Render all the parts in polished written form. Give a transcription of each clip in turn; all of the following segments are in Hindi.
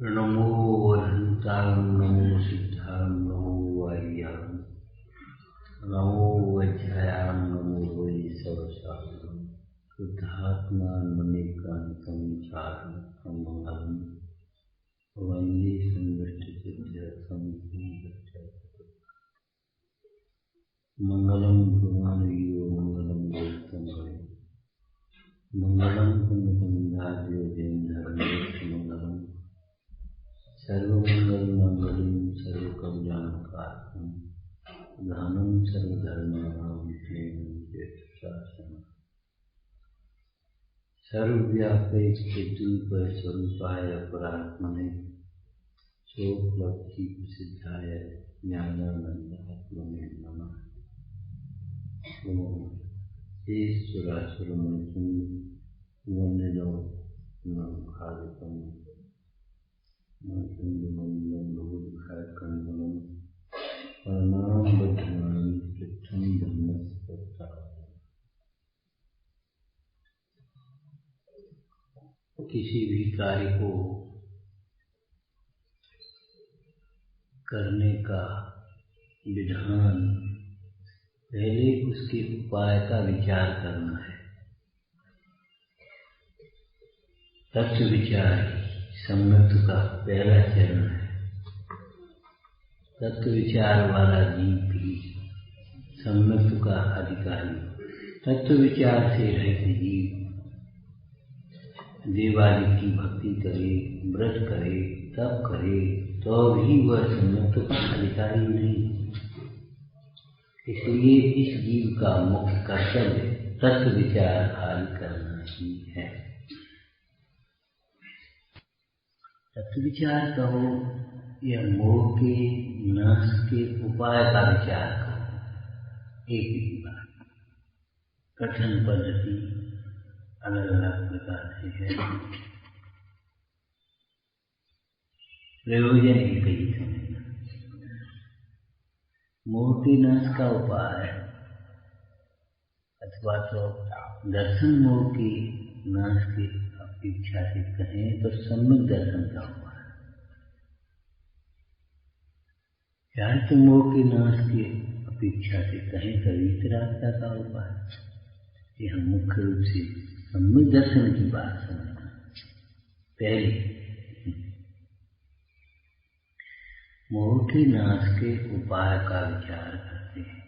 नमो वहंतां नमो सिद्धां नमो वाह्यां नमो वज्रायां नमो वै सर्वशास्त्रं शुद्धात्मानमनेकान्तं चारुणं मंगलम् वन्दे संगठितसिद्ध्यर्थं मंगलम भगवान वीरो मंगलम गौतम मंगलम कुंदकुंदार्यो जैनधर्मेश मंगलम सर्वमंगल मंगलम सर्वकल्याणकारकम दानं सर्वधर्माणां शासनम् सर्वव्यापै चतुर्भयस्वरूपाय परात्मने सोपलब्धिप्रसिद्धाय ज्ञानानन्दात्मने नमः। ओम ईश्वरासुरमर्त्युं वन्दिनो नमः मंदमंदं भगवद्भयकंदनं परमां बध्नामि पृथ्वीं धर्मस्पृता। किसी भी कार्य को करने का विधान पहले उसके उपाय का विचार करना है। तत्व विचार सम्मत का पहला चरण है। तत्व विचार वाला जीव भी सम्मत का अधिकारी। तत्व विचार से रहित जीव देवादि की भक्ति करे, व्रत करे, तप करे तो भी वह सम्मत का अधिकारी नहीं। इसलिए इस जीव का मुख्य कर्तव्य तत्व विचार आदि करना ही है। तत्व विचार कहो या मोह के नाश के उपाय का विचार कहो, एक ही बात। कठिन पद्धति अलग अलग प्रकार से है, प्रयोजन एक ही समझना। मोह के नाश का उपाय अथवा तो दर्शन मोह के नाश के अपेक्षा से कहें तो सम्यक दर्शन का उपाय, चाहे तो मोह के नाश के अपेक्षा से कहें तो वितरागता का उपाय। यह मुख्य रूप से सम्यक दर्शन की बात समझना। पहले मोह के नाश के उपाय का विचार करते हैं।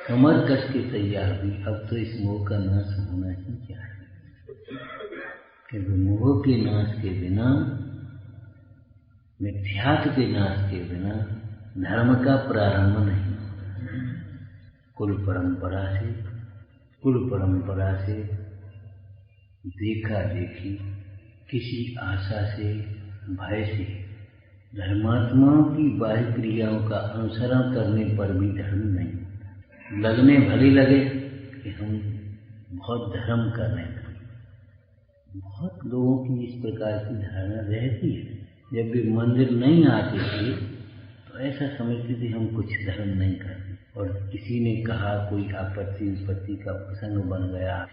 कमर कस के तैयार भी अब तो इस मोह का नाश होना ही चाहिए, क्योंकि मोह के नाश के बिना, मिथ्यात्व के नाश के बिना धर्म का प्रारंभ नहीं होता। कुल परंपरा से देखा देखी, किसी आशा से, भय से, धर्मात्माओं की बाह्य क्रियाओं का अनुसरण करने पर भी धर्म नहीं होता। लगने भले लगे कि हम बहुत धर्म कर रहे हैं। बहुत लोगों की इस प्रकार की धारणा रहती है। जब भी मंदिर नहीं आते थे तो ऐसा समझते थे हम कुछ धर्म नहीं करते, और किसी ने कहा, कोई आपत्ति विपत्ति का प्रसंग बन गया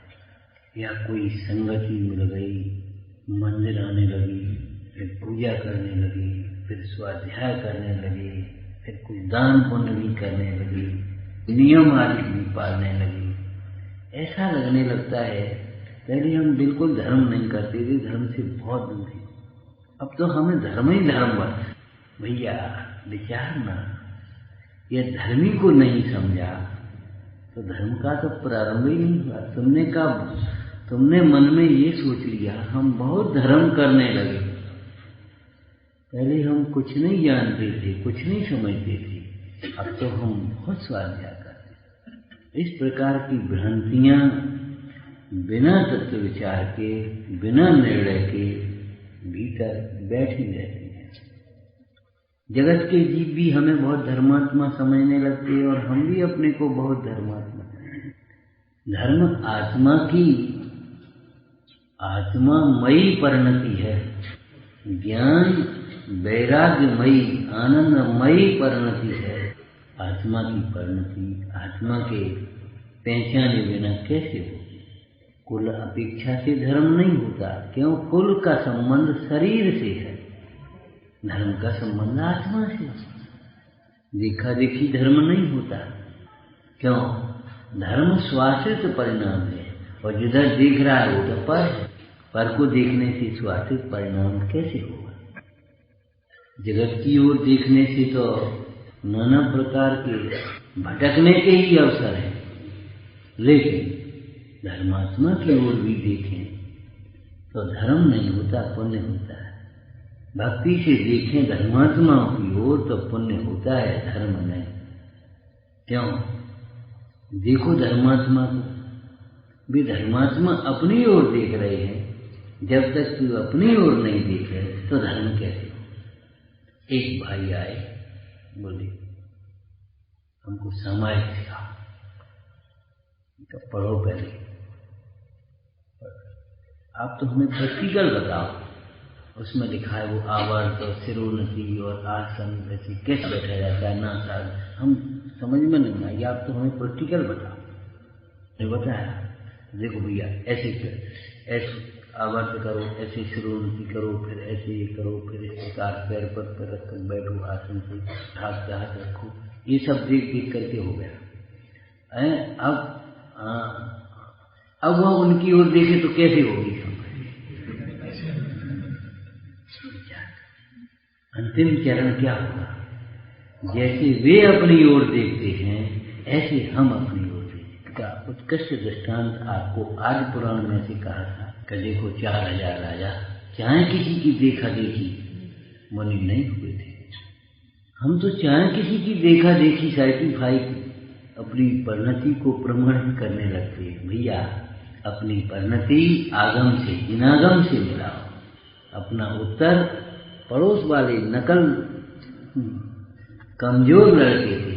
या कोई संगति मिल गई, मंदिर आने लगी, फिर पूजा करने लगी, फिर स्वाध्याय करने लगे, फिर कुछ दान पुण्य भी करने लगे, नियम आदि भी पालने लगे। ऐसा लगने लगता है पहले हम बिल्कुल धर्म नहीं करते थे, धर्म से बहुत दूर थे, अब तो हमें धर्म ही धर्म बना। भैया विचारना, यह धर्मी को नहीं समझा तो धर्म का तो प्रारंभ ही नहीं हुआ। तुमने मन में ये सोच लिया हम बहुत धर्म करने लगे। पहले हम कुछ नहीं जानते थे, कुछ नहीं समझते थे, अब तो हम बहुत स्वाध्याय करते। इस प्रकार की भ्रांतियां बिना तत्व विचार के, बिना निर्णय के भीतर बैठी रहती हैं। जगत के जीव भी हमें बहुत धर्मात्मा समझने लगते हैं और हम भी अपने को बहुत धर्मात्मा। धर्म आत्मा की आत्मामयी परिणति है। ज्ञान वैराग्यमयी, आनंदमयी परिणति है। आत्मा की परिणति आत्मा के पहचाने बिना कैसे होगी? कुल अपेक्षा से धर्म नहीं होता। क्यों? कुल का संबंध शरीर से है। धर्म का संबंध आत्मा से। देखा देखी धर्म नहीं होता। क्यों? धर्म स्वाश्रित परिणाम है, और जिधर देख रहा है वो तो पर है। पर को देखने से स्वाश्रित परिणाम कैसे होगा? जगत की ओर देखने से तो नाना प्रकार के भटकने के ही अवसर हैं, लेकिन धर्मात्मा की ओर भी देखें तो धर्म नहीं होता, पुण्य होता है। भक्ति से देखें धर्मात्माओं की ओर तो पुण्य होता है, धर्म नहीं। क्यों? देखो धर्मात्मा को भी, धर्मात्मा अपनी ओर देख रहे हैं। जब तक तू अपनी ओर नहीं देख रहे तो धर्म कैसे हो? एक भाई आए, बोले हमको सामायिक सिखाओ। तो पढ़ो पहले, आप तो हमें प्रैक्टिकल बताओ। उसमें लिखा है वो आवर्त और सिरोन्नति और आसन ऐसे कैसे बैठा जाता है, नासा हम समझ में नहीं आई। आप तो हमें प्रैक्टिकल बताओ। नहीं बताया, देखो भैया ऐसे आवर्त करो, ऐसे सिरोन्नति करो, फिर ऐसे ये करो, फिर इस प्रकार पैर पर रखकर बैठो, आसन से हाथ पे हाथ रखो। ये सब देख देख करके हो गया। अब वह उनकी ओर देखे तो कैसे होगी? अंतिम चरण क्या होगा? जैसे वे अपनी ओर देखते हैं ऐसे हम अपनी ओर देखते का उत्कृष्ट दृष्टांत आपको आज पुराण में से कहा था कि देखो 4000 राजा चाहे किसी की देखा देखी मुनि नहीं हुए थे। हम तो चाहे किसी की देखा देखी सर्टिफाई अपनी परिणति को प्रमाणित करने लगते हैं। भैया अपनी परिणति आगम से इनागम से मिलाओ। अपना उत्तर पड़ोस वाले नकल कमजोर लड़के से,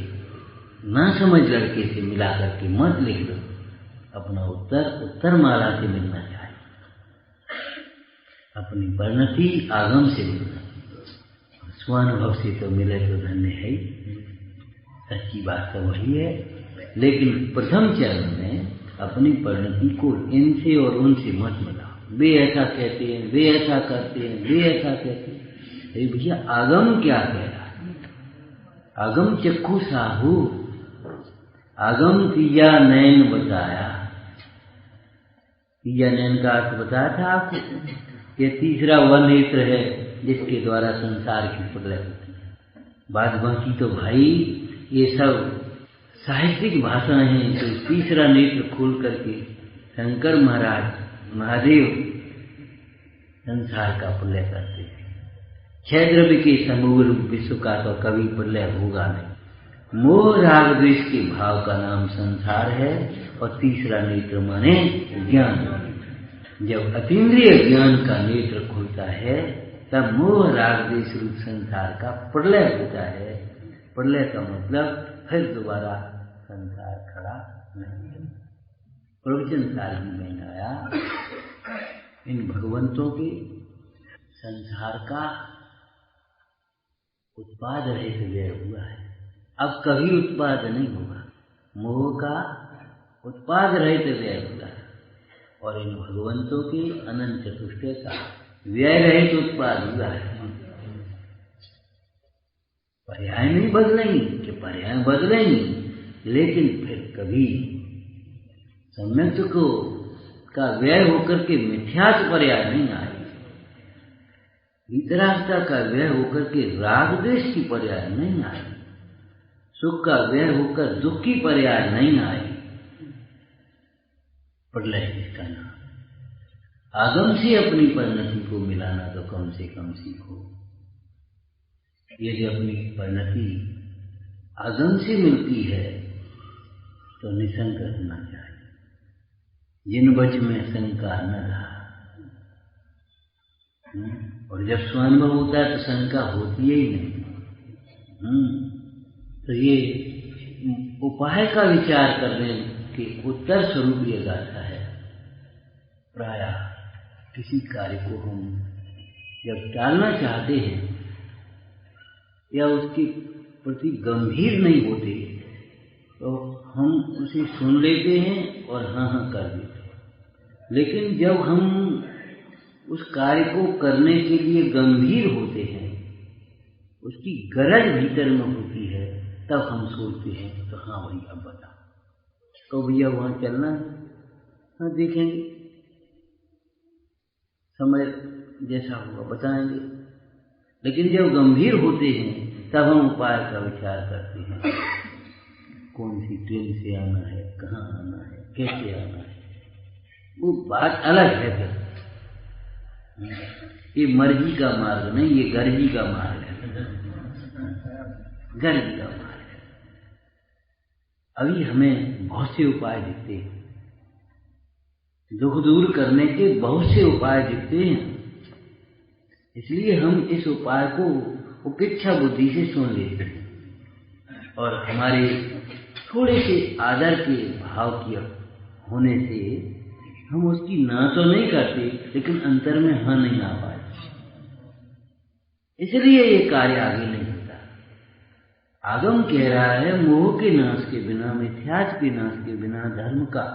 ना समझ लड़के से मिला करके मत लिख दो। अपना उत्तर माला से मिलना चाहिए। अपनी परिणति आगम से मिलना, स्वानुभव से तो मिले तो धन्य है ही। सच्ची बात तो वही है। लेकिन प्रथम चरण में अपनी परिणति को इनसे और उनसे मत मिलाओ। वे ऐसा कहते हैं, वे ऐसा करते हैं, वे ऐसा कहते हैं। भैया आगम क्या कह रहा है? आगम चक्षु साहू, आगम तीया नयन बताया। तीया नयन का अर्थ बताया था आपको। ये तीसरा वह नेत्र है जिसके द्वारा संसार की प्रलय होती है। बाद बाकी तो भाई ये सब साहित्यिक भाषा हैं। तो तीसरा नेत्र खोल करके शंकर महादेव संसार का प्रलय करते हैं। 6 द्रव्य के समूह रूप विश्व का तो कभी प्रलय होगा नहीं। मोह राग द्वेष के भाव का नाम संसार है। और तीसरा नेत्र माने ज्ञान। जब अतीन्द्रिय ज्ञान का नेत्र खुलता है तब मोह राग द्वेष रूप संसार का प्रलय होता है। प्रलय का मतलब फिर दोबारा संसार खड़ा नहीं है। प्रवचन साल में आया इन भगवंतों के संसार का उत्पाद रहित व्यय हुआ है। अब कभी उत्पाद नहीं होगा। मोह का उत्पाद रहित व्यय हुआ है। और इन भगवंतों के अनंत चतुष्टय का व्यय रहित उत्पाद हुआ है। पर्याय नहीं बदलेंगे कि पर्याय बदलेंगे, लेकिन फिर कभी सम्यक को का व्यय होकर के मिथ्यात्व पर्याय नहीं आए। वितरागता का व्यय होकर के राग द्वेष की पर्याय नहीं आए। सुख का व्यय होकर दुख की पर्याय नहीं आए। प्रलय इसका नाम। आगम से अपनी परिणति को मिलाना तो कम से कम सीखो। यदि अपनी परिणति आगम से मिलती है तो निशंक रहना चाहिए। जिन बच में शंका न रहा। और जब स्वानुभव होता है तो शंका होती ही नहीं। तो ये उपाय का विचार करने के उत्तर स्वरूप ये गाथा है। प्रायः किसी कार्य को हम जब टालना चाहते हैं या उसके प्रति गंभीर नहीं होते तो हम उसे सुन लेते हैं और हाँ हाँ कर देते हैं। लेकिन जब हम उस कार्य को करने के लिए गंभीर होते हैं उसकी गरज भीतर में होती है, तब हम सोचते हैं तो हाँ भाई अब बता, तो भैया वहाँ चलना है, हाँ देखेंगे, समय जैसा होगा बताएंगे। लेकिन जब गंभीर होते हैं तब हम उपाय का विचार करते हैं, कौन सी ट्रेन से आना है, कहाँ आना है, कैसे आना है, वो बात अलग है। फिर ये मर्जी का मार्ग नहीं, ये गर्जी का मार्ग है, गर्जी का मार्ग है। अभी हमें बहुत से उपाय दिखते हैं, दुख दूर करने के बहुत से उपाय दिखते हैं, इसलिए हम इस उपाय को उपेक्षा बुद्धि से सुन लेते हैं और हमारे थोड़े से आदर के भाव की होने से हम उसकी ना तो नहीं करते, लेकिन अंतर में हाँ नहीं आ पाए, इसलिए ये कार्य आगे नहीं होता। आगम कह रहा है मोह के नाश के बिना, मिथ्याच के नाश के बिना धर्म का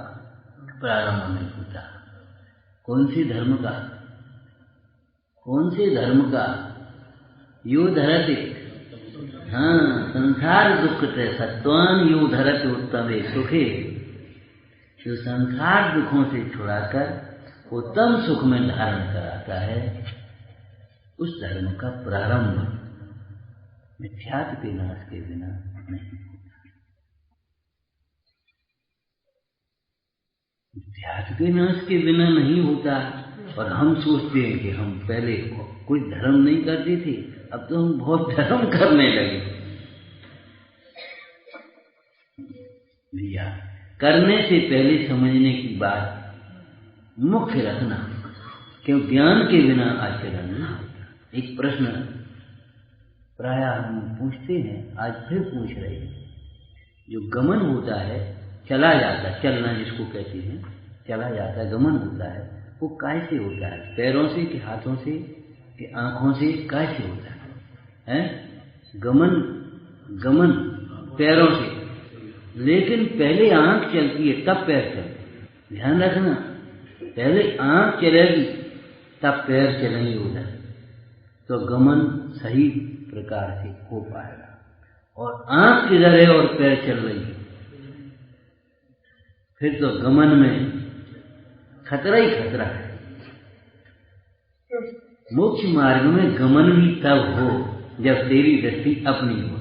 प्रारंभ नहीं होता। कौन से धर्म का? कौन से धर्म का? यो धरते, हाँ, संसार दुख ते सत्वान यो धरते उत्तमे सुखे, जो संसार दुखों से छुड़ाकर उत्तम सुख में धारण कराता है, उस धर्म का प्रारंभ मिथ्यात्व के नाश के बिना नहीं होता। मिथ्यात्व के नाश के बिना नहीं होता। और हम सोचते हैं कि हम पहले कोई धर्म नहीं करते थे, अब तो हम बहुत धर्म करने लगे। भैया करने से पहले समझने की बात मुख्य रखना, क्यों ज्ञान के बिना आचरण नहीं होता। एक प्रश्न प्राय हम पूछते हैं, आज फिर पूछ रहे हैं, जो गमन होता है, चला जाता, चलना जिसको कहते हैं, चला जाता गमन होता है, वो कैसे होता है? पैरों से कि हाथों से कि आंखों से, कैसे होता है? गमन गमन पैरों से, लेकिन पहले आंख चलती है तब पैर चलते हैं। ध्यान रखना, पहले आंख चलेगी तब पैर चलेंगे उधर, तो गमन सही प्रकार से हो पाएगा। और आंख किधर है और पैर चल रही है, फिर तो गमन में खतरा ही खतरा है। मोक्ष मार्ग में गमन भी तब हो जब तेरी दृष्टि अपनी हो।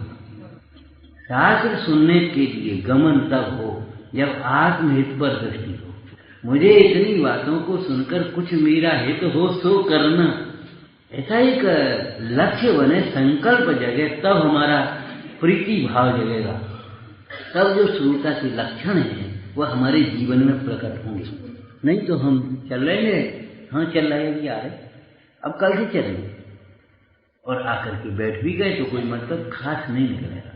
शास्त्र सुनने के लिए गमन तब हो जब आत्महित पर दृष्टि हो। मुझे इतनी बातों को सुनकर कुछ मेरा हित हो सो करना, ऐसा एक लक्ष्य बने, संकल्प जगे, तब हमारा प्रीति भाव जगेगा, तब जो श्रोता के लक्षण हैं वह हमारे जीवन में प्रकट होंगे। नहीं तो हम चल रहे हैं, हाँ चल रहे हैं, आ रहे, अब कल से चलेंगे, और आकर के बैठ भी गए तो कोई मतलब खास नहीं निकलेगा।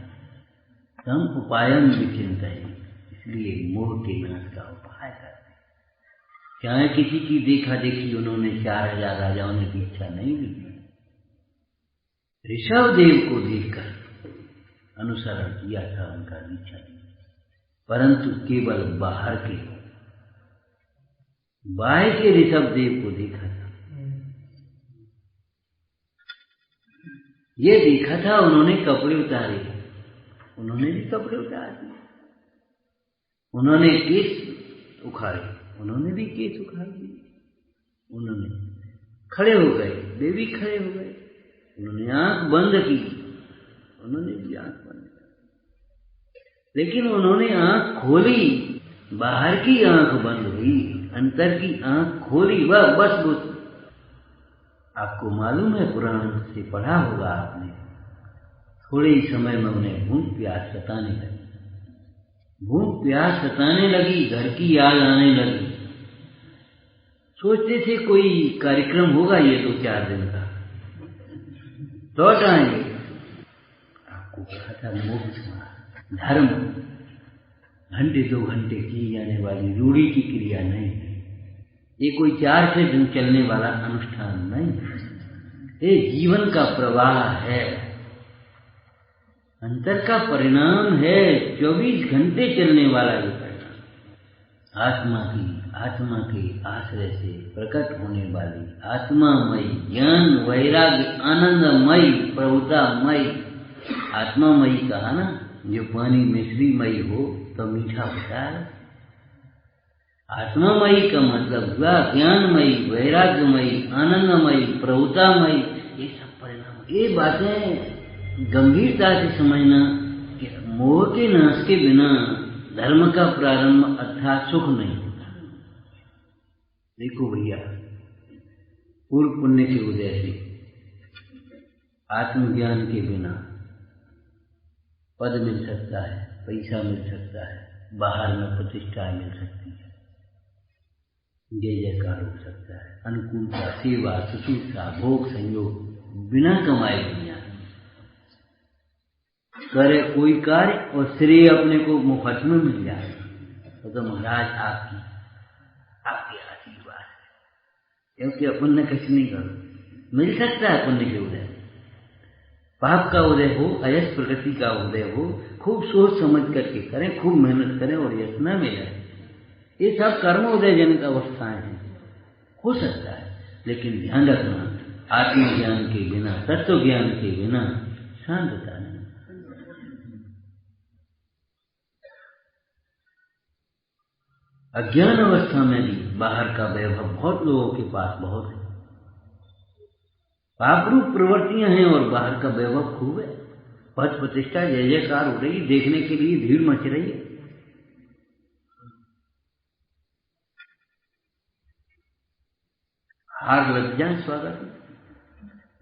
हम उपायन विचिंता है, इसलिए मोह के नाश का उपाय करते हैं। चाहे किसी की देखा देखी उन्होंने 4000 राजाओं ने भी इच्छा नहीं दी, ऋषभ देव को देखकर अनुसरण किया था उनका दीक्षा, परंतु केवल बाहर के, बाहर के ऋषभ देव को देखा था। ये देखा था उन्होंने कपड़े उतारे, उन्होंने भी कपड़े उतार दिए, उन्होंने केस उखाड़े, उन्होंने भी केस उखाड़ दिए, उन्होंने खड़े हो गए, वे भी खड़े हो गए, उन्होंने आंख बंद की, उन्होंने भी आंख बंद की, लेकिन उन्होंने आंख खोली, बाहर की आंख बंद हुई, अंतर की आंख खोली, वह बस आपको मालूम है, पुराण से पढ़ा होगा आपने, थोड़े ही समय में उन्हें भूख प्यास सताने लगी, भूख प्यास सताने लगी, घर की याद आने लगी। सोचते थे कोई कार्यक्रम होगा ये 2-4 दिन का, लौट आएंगे। आपको कहा था मोक्ष धर्म घंटे 2 घंटे की जाने वाली रूढ़ी की क्रिया नहीं है, ये कोई 4 दिन चलने वाला अनुष्ठान नहीं है, ये जीवन का प्रवाह है, अंतर का परिणाम है, 24 घंटे चलने वाला ये परिणाम। आत्मा के आश्रय से प्रकट होने वाली आत्मामयी ज्ञान वैराग्य आनंदमयी प्रभुतामयी। आत्मामयी कहा ना, जो पानी मिश्रीमयी हो तो मीठा होता है। आत्मामयी का मतलब हुआ ज्ञानमयी, वैराग्यमयी, आनंदमयी, प्रभुतामयी। ये सब परिणाम, ये बातें गंभीरता से समझना कि मोह के नाश के बिना धर्म का प्रारंभ अर्थात सुख नहीं होता। देखो भैया, पूर्व पुण्य के उदय से आत्मज्ञान के बिना पद मिल सकता है, पैसा मिल सकता है, बाहर में प्रतिष्ठा मिल सकती है, जय जयकार हो सकता है, अनुकूलता, सेवा, शुश्रूषा, भोग, संयोग बिना कमाए दुनिया करे कोई कार्य और श्रेय अपने को मुफ्त में मिल जाए तो महाराज आपके आशीर्वाद है, क्योंकि पुण्य कुछ नहीं करो। मिल सकता है पुण्य के उदय, पाप का उदय हो, अयस प्रकृति का उदय हो, खूब सोच समझ करके करें, खूब मेहनत करें और यश न मिले। ये सब कर्म उदय जनित अवस्थाएं हैं, हो सकता है। लेकिन ध्यान रखना, आत्मज्ञान के बिना, तत्व ज्ञान के बिना शांतता नहीं। अज्ञान अवस्था में भी बाहर का वैभव बहुत लोगों के पास बहुत है, पाप रूप प्रवृत्तियां हैं और बाहर का वैभव खूब है, पद प्रतिष्ठा जय जयकार हो रही, देखने के लिए भीड़ मच रही है। हार लग जाए स्वागत में,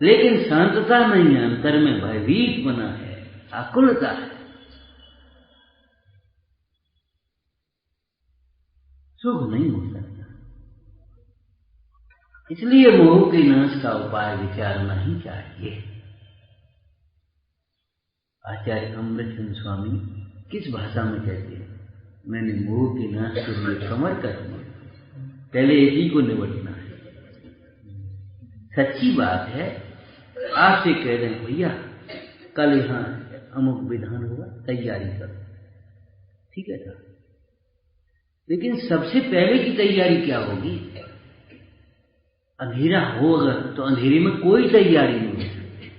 लेकिन शांतता नहीं है, अंतर में भयभीत बना है, आकुलता है, सुख नहीं हो सकता। इसलिए मोह के नाश का उपाय विचारना ही चाहिए। आचार्य अमृतचंद स्वामी किस भाषा में कहते हैं, मैंने मोह के नाश के लिए कमर कस ली, पहले इसी को निपटना है। सच्ची बात है, आपसे कह रहे हैं भैया कल यहाँ अमुक विधान होगा, तैयारी करो, ठीक है सर, लेकिन सबसे पहले की तैयारी क्या होगी? अंधेरा हो अगर तो अंधेरे में कोई तैयारी नहीं हो सकती।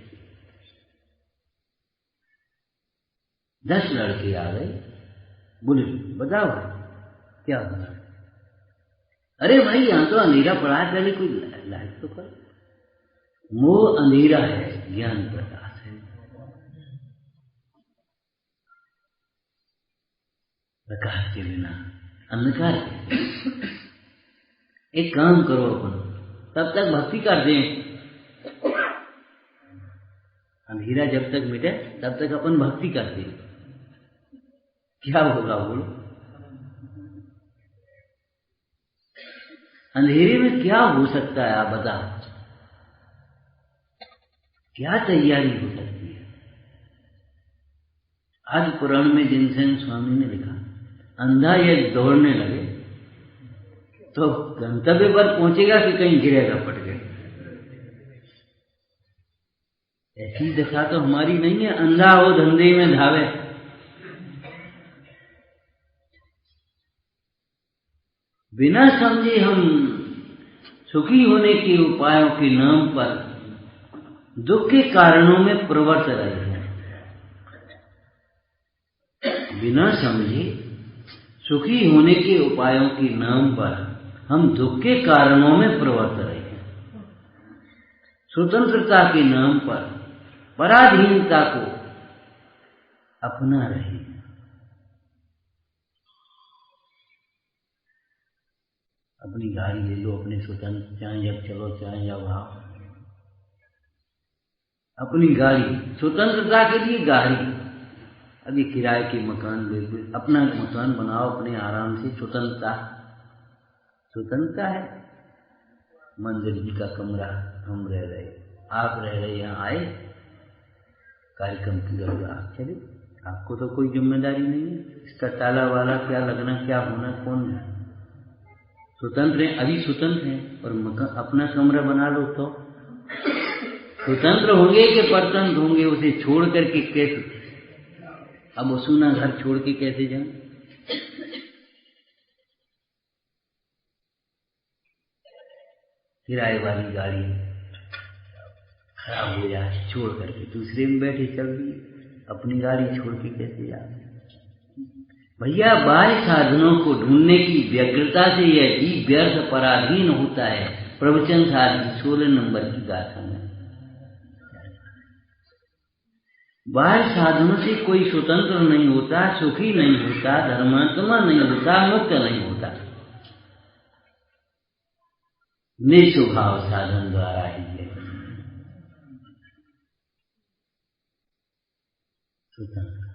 10 लड़के आ गए, बोले बताओ क्या बना? अरे भाई यहां तो अंधेरा पड़ा है, पहले कोई लाइट तो कर। मोह अंधेरा है, ज्ञान प्रकाश है। प्रकाश के बिना अंधकार है। एक काम करो अपन, तब तक भक्ति कर दें, अंधेरा जब तक मिटे तब तक अपन भक्ति करते हैं। क्या होगा बोलो? अंधेरे में क्या हो सकता है आप बताओ? क्या तैयारी हो सकती है? आज पुराण में जिनसेन स्वामी ने लिखा, अंधा यदि दौड़ने लगे तो गंतव्य पर पहुंचेगा कि कहीं गिरेगा पट गए। ऐसी दशा तो हमारी नहीं है, अंधा हो धंधे में धावे। बिना समझे हम सुखी होने के उपायों के नाम पर दुख के कारणों में प्रवर्त रहे हैं। बिना समझे सुखी होने के उपायों के नाम पर हम दुख के कारणों में प्रवर्त रहे हैं। स्वतंत्रता के नाम पर पराधीनता को अपना रहे हैं। अपनी गाड़ी ले लो, अपने स्वतंत्र, चाहे जब चलो चाहे जब आओ, अपनी गाड़ी, स्वतंत्रता के लिए गाड़ी। अब ये किराए के मकान बिल्कुल, अपना मकान बनाओ अपने आराम से, स्वतंत्रता है। मंदिर जी का कमरा हम रह रहे, आप रह रहे, यहाँ आए कार्यक्रम की जरूरत, आप चले, आपको तो कोई जिम्मेदारी नहीं है। इसका ताला वाला क्या लगना, क्या होना, कौन है? स्वतंत्र है, अभी स्वतंत्र है, और मकान अपना कमरा बना लो तो स्वतंत्र होंगे कि परतंत्र होंगे? उसे छोड़ करके कैसे, अब वो सुना घर छोड़ के कैसे जाए? किराए वाली गाड़ी खराब हो जाए, छोड़ करके दूसरे में बैठे चल दिए, अपनी गाड़ी छोड़ के कैसे जाए। भैया बाह्य साधनों को ढूंढने की व्यग्रता से यह जीव व्यर्थ पराधीन होता है। प्रवचन साधन 16 नंबर की गाथा में बाह्य साधनों से कोई स्वतंत्र नहीं होता, सुखी नहीं होता, धर्मात्मा नहीं होता, मुक्त नहीं होता। निस्वभाव साधन द्वारा ही है स्वतंत्र।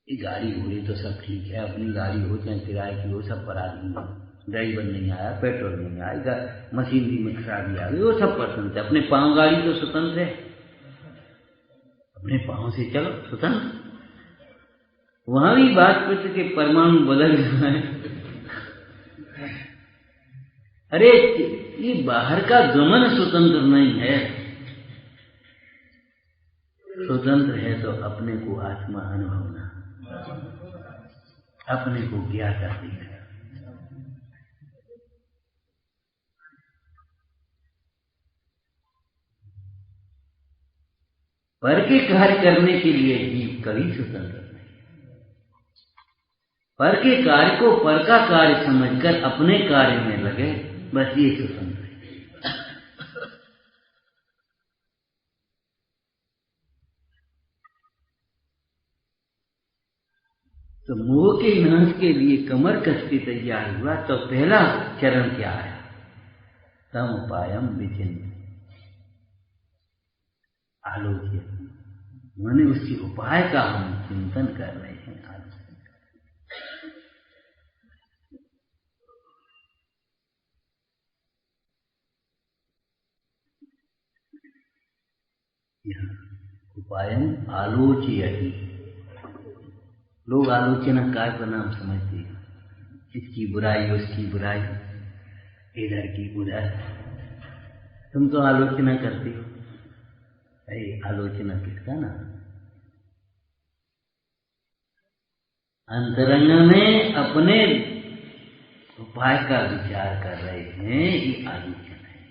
ये गाड़ी घोड़ी तो सब ठीक है, अपनी गाड़ी हो चाहे किराए की हो, सब पराधीन है। ड्राइवर नहीं आया, पेट्रोल नहीं आया, मशीनरी में खराबी आ गई, वो सब स्वतंत्र है। अपने पांव गाड़ी तो स्वतंत्र है, अपने पांव से चलो स्वतंत्र। वहां भी बात करते कि परमाणु बदल जाए। अरे ये बाहर का गमन स्वतंत्र नहीं है। स्वतंत्र है तो अपने को आत्मा अनुभवना, अपने को ज्ञाता देखना। पर के कार्य करने के लिए जीव कभी स्वतंत्र नहीं। पर के कार्य को पर का कार्य समझकर अपने कार्य में लगे, बस ये स्वतंत्र है। तो मोह के नाश के लिए कमर कस के तैयार हुआ तो पहला चरण क्या आया? तम उपायम विचिंत आलोच्य, मैंने उसके उपाय का हम चिंतन कर रहे हैं, आलोचना। उपायम आलोचयति, लोग आलोचना काय का नाम समझते हैं, इसकी बुराई उसकी बुराई, इधर की उधर। तुम तो आलोचना करते हो। अरे आलोचना किसका नाम? अंतरंग में अपने उपाय का विचार कर रहे हैं, ये आलोचना है।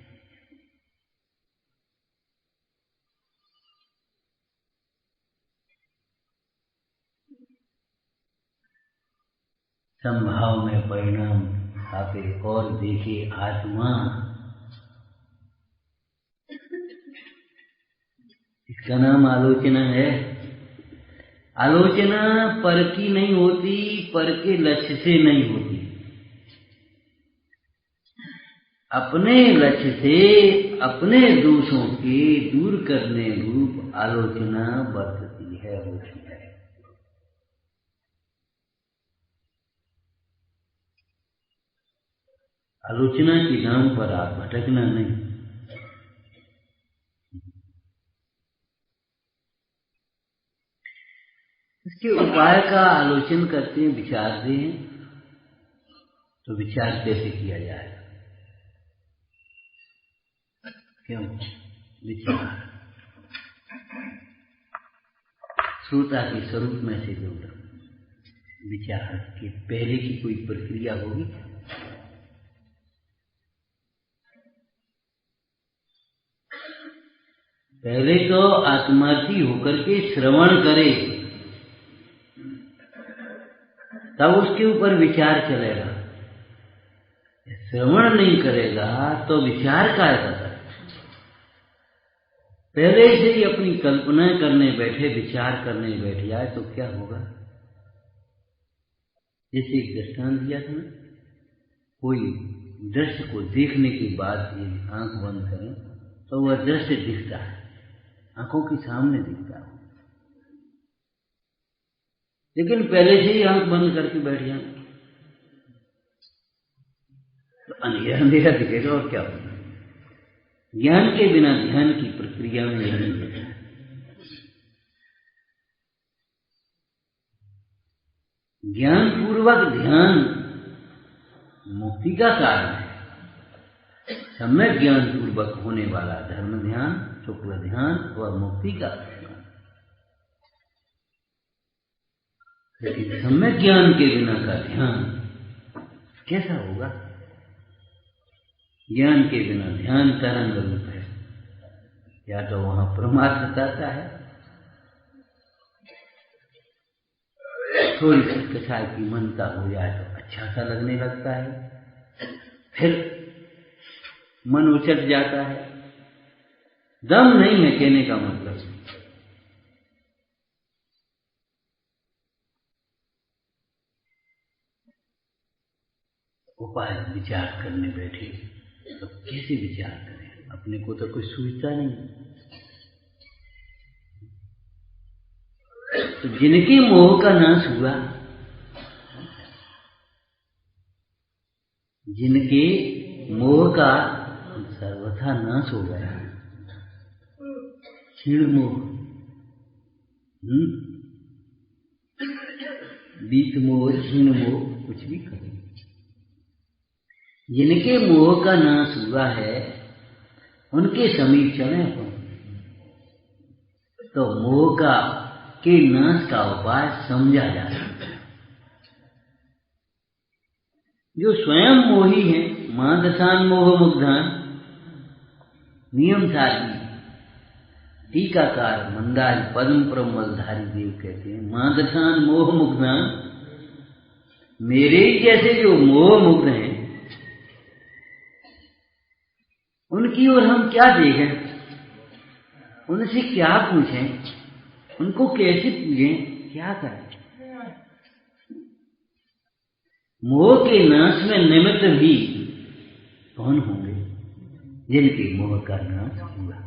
संभाव में परिणाम आपे और देखे आत्मा, इसका नाम आलोचना है। आलोचना पर की नहीं होती, पर के लक्ष्य से नहीं होती। अपने लक्ष्य से अपने दोषों के दूर करने रूप आलोचना बरतती है, होती है। आलोचना के नाम पर आप भटकना नहीं। इसके उपाय का आलोचन करते हैं, विचारते हैं। तो विचार कैसे किया जाए? क्यों विचार श्रोता के स्वरूप में से जो विचार के पहले की कोई प्रक्रिया होगी? पहले तो आत्मार्थी होकर के श्रवण करे, तब उसके ऊपर विचार चलेगा। श्रवण नहीं करेगा तो विचार काय कर? पहले से ही अपनी कल्पना करने बैठे, विचार करने बैठ जाए तो क्या होगा? जैसे एक दृष्टांत दिया था, कोई दृश्य को देखने के बाद आंख बंद करें तो वह दृश्य दिखता है, आंखों के सामने दिखता है। लेकिन पहले से ही आंख बंद करके बैठ जाए तो अंधेरा अंधेरा दिखेगा और क्या होगा? ज्ञान के बिना ध्यान की प्रक्रिया में नहीं होता। ज्ञान पूर्वक ध्यान मुक्ति का कारण है। सम्यक ज्ञान पूर्वक होने वाला धर्म ध्यान, शुक्ल ध्यान और मुक्ति का कारण। लेकिन सम्यक ज्ञान के बिना का ध्यान कैसा होगा? ज्ञान के बिना ध्यान तरंग रूप है, या तो वहां परमार्थ सताता है, थोड़ी सी कथा की मनता हो जाए तो अच्छा सा लगने लगता है, फिर मन उचट जाता है। दम नहीं है कहने का मतलब। उपाय विचार करने बैठे तो कैसे विचार करें? अपने को तो कोई सूझता नहीं। तो जिनके मोह का नाश हुआ, जिनके मोह का सर्वथा नाश हो गया, क्षीण मोह, बीत मोह, क्षीण मोह, कुछ भी कहो, जिनके मोह का नाश हुआ है उनके समीप चले अपन तो मोह का के नाश का उपाय समझा जा सकता है। जो स्वयं मोही है, मादसान मोह मुग्धान, नियम साधी टीकाकार मंदार पद्म प्रमलधारी देव कहते हैं, मादसान मोह मुग्धान, मेरे जैसे जो मोह मुग्ध हैं उनकी ओर हम क्या देखें, उनसे क्या पूछें, उनको कैसे पूजें, क्या करें? मोह के नाश में निमित्त भी कौन होंगे? जिनके मोह का नाश हुआ।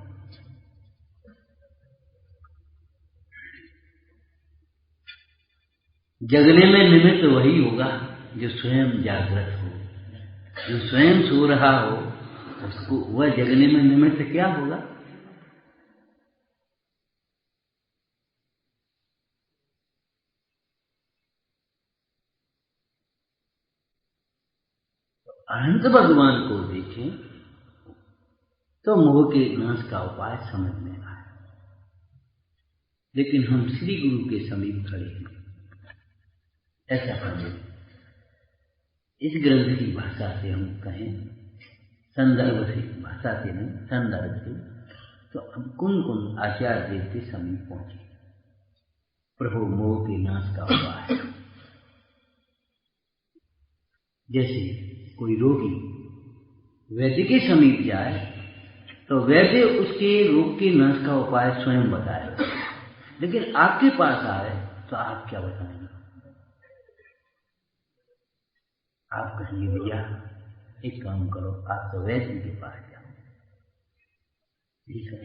जगने में निमित्त वही होगा जो स्वयं जागृत हो, जो स्वयं सो रहा हो, उसको वह जगने में निमित्त क्या होगा? अनंत भगवान को देखें तो मोह के नाश का उपाय समझ में आए। लेकिन हम श्री गुरु के समीप खड़े हैं, ऐसा समझें। इस ग्रंथ की भाषा से हम कहें, संदर्भ से, भाषा से नहीं, संदर्भ से, तो हम कुन कुन आचार्य देव के समीप पहुंचे। प्रभु मोह के नाश का उपाय। जैसे कोई रोगी वैद्य के समीप जाए तो वैद्य उसके रोग के नाश का उपाय स्वयं बताए, लेकिन आपके पास आए तो आप क्या बताएंगे? आप कहेंगे भैया एक काम करो, आप तो वैद्य के पास जाओ। ठीक है,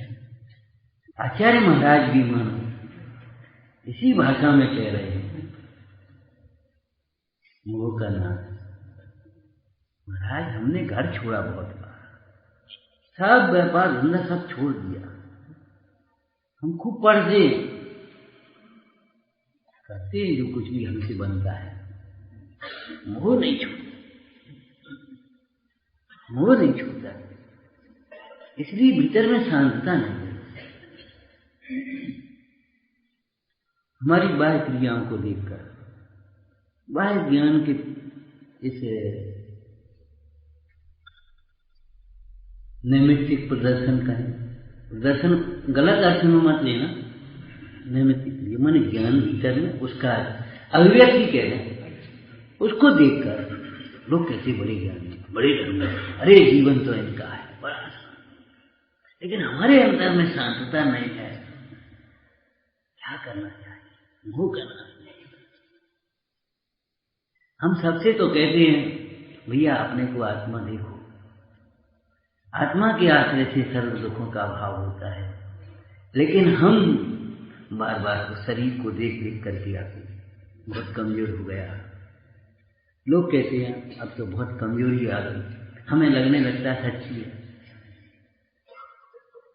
आचार्य महाराज भी मानो इसी भाषा में कह रहे हैं, मोह का नाश। महाराज हमने घर छोड़ा, बहुत बार सब व्यापार धंधा सब छोड़ दिया, हम खूब पढ़ते करते हैं जो कुछ भी हमसे बनता है, मोह नहीं छूटता, मोह नहीं छूटता, इसलिए भीतर में शांतता नहीं है। हमारी बाह्य क्रियाओं को देखकर, बाह्य ज्ञान के इस नैमित्तिक प्रदर्शन करें, प्रदर्शन गलत अर्थ में मत लेना, नैमित्तिक ये माने ज्ञान भीतर में उसका अभिव्यक्ति कह रहे, उसको देखकर लोग कैसे बड़े ज्ञानी, बड़े धर्मी, अरे जीवन तो इनका है बड़ा, लेकिन हमारे अंदर में शांतता नहीं है। क्या करना चाहिए? मोह करना चाहिए। हम सबसे तो कहते हैं भैया अपने को आत्मा देखो, आत्मा के आश्रय से सर्व दुखों का अभाव होता है, लेकिन हम बार बार उस शरीर को देख देख करके आते बहुत कमजोर हो गया। लोग कहते हैं अब तो बहुत कमजोरी आ गई, हमें लगने लगता है सच्ची है।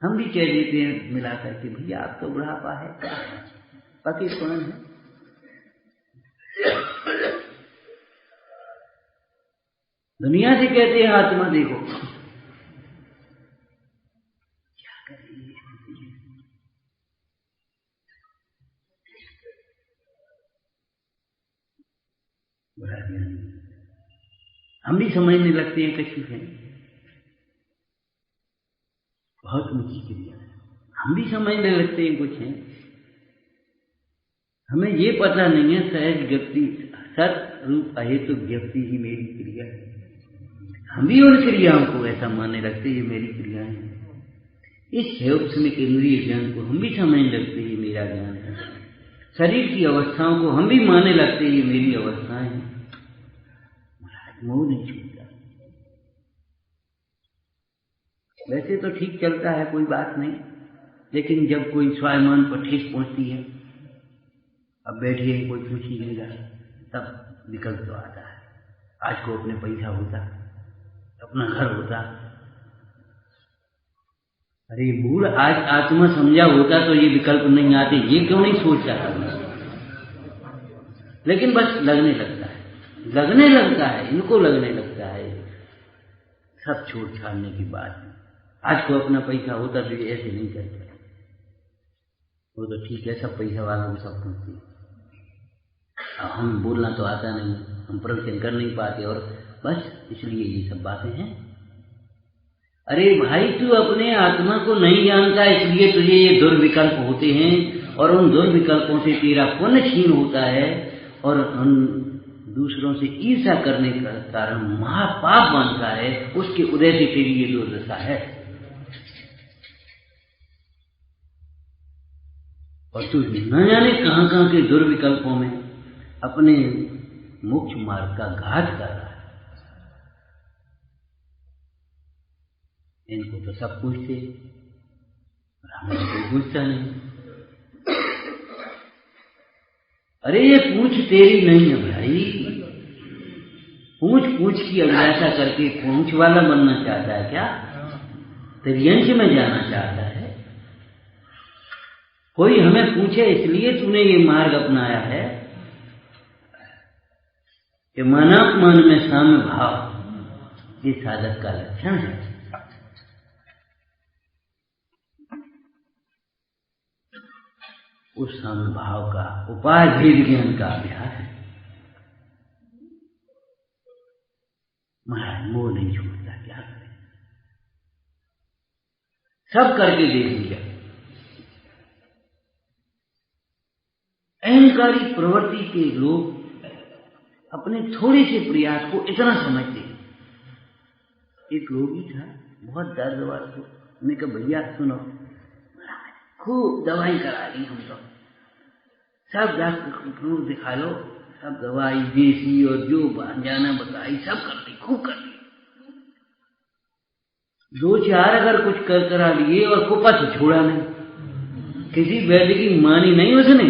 हम भी कह देते हैं मिला करके भैया आप तो बुढ़ापा है, क्या है, पति कौन है? दुनिया से कहते हैं आत्मा देखो, क्या करेंगे? बड़ा ज्ञानी हम भी समझने लगते हैं कछु है, बहुत ऊंची क्रिया है। हम भी समझने लगते हैं कुछ है, हमें ये पता नहीं है सहज व्यक्ति सत रूप अहेतु तो व्यक्ति ही मेरी क्रिया है। हम भी उन क्रियाओं को ऐसा मानने लगते ये मेरी क्रियाएं हैं। इस सूक्ष्म इंद्रिय ज्ञान को हम भी समझने लगते ये मेरा ज्ञान है। शरीर की अवस्थाओं को हम भी मानने लगते ये मेरी अवस्थाएं हैं। मोह नहीं छूटता। वैसे तो ठीक चलता है, कोई बात नहीं, लेकिन जब कोई स्वाभिमान पर ठेस पहुंचती है, अब बैठिए कोई कुछ ही लेगा, तब विकल्प तो आता है। आज को अपने पैसा होता, अपना घर होता, अरे मूल आज आत्मा समझा होता तो ये विकल्प नहीं आते, ये क्यों नहीं सोचता था। लेकिन बस लगने लगता है, इनको लगने लगता है सब छोड़ छाड़ने की बात है। आज को अपना पैसा होता तो ये ऐसे नहीं करते। वो तो ठीक है, सब पैसा वालों को सब पूछते, अब हम बोलना तो आता नहीं, हम प्रवचन कर नहीं पाते, और बस इसलिए ये सब बातें हैं। अरे भाई, तू अपने आत्मा को नहीं जानता, इसलिए तुझे ये दुर्विकल्प होते हैं, और उन दुर्विकल्पों से तेरा पुण्य क्षीण होता है, और उन दूसरों से ईर्ष्या करने का कारण महापाप बनता है। उसके उदय से तेरी ये दुर्दशा है। और तू न जाने कहां कहां के दुर्विकल्पों में अपने मोक्ष मार्ग का घात कर रहा है। इनको तो सब पूछते, हमें कोई पूछता नहीं। अरे ये पूछ तेरी नहीं है भाई, पूछ की अभिलाषा करके पूछ वाला बनना चाहता है क्या? तेरी अंश में जाना चाहता है। कोई हमें पूछे इसलिए तूने ये मार्ग अपनाया है कि मानापमान में साम्य भाव ये साधक का लक्षण है। उस साम्य भाव का उपाय भेद ज्ञान का अभ्यास है। महाराज मोह नहीं छूटता, क्या करें? सब करके देख लिया। अहंकारी प्रवृत्ति के लोग अपने थोड़े से प्रयास को इतना समझते हैं। एक रोगी था, बहुत दर्दवार को, मैंने कहा भैया सुनो, खूब दवाई करा ली हम तो, सब डॉक्टर को दिखा लो, सब दवाई देसी और जो जाना बताई सब कर दी, खूब कर दी। 2-4 अगर कुछ कर करा लिए और कुपथ छोड़ा नहीं, किसी वैद्य की मानी नहीं उसने।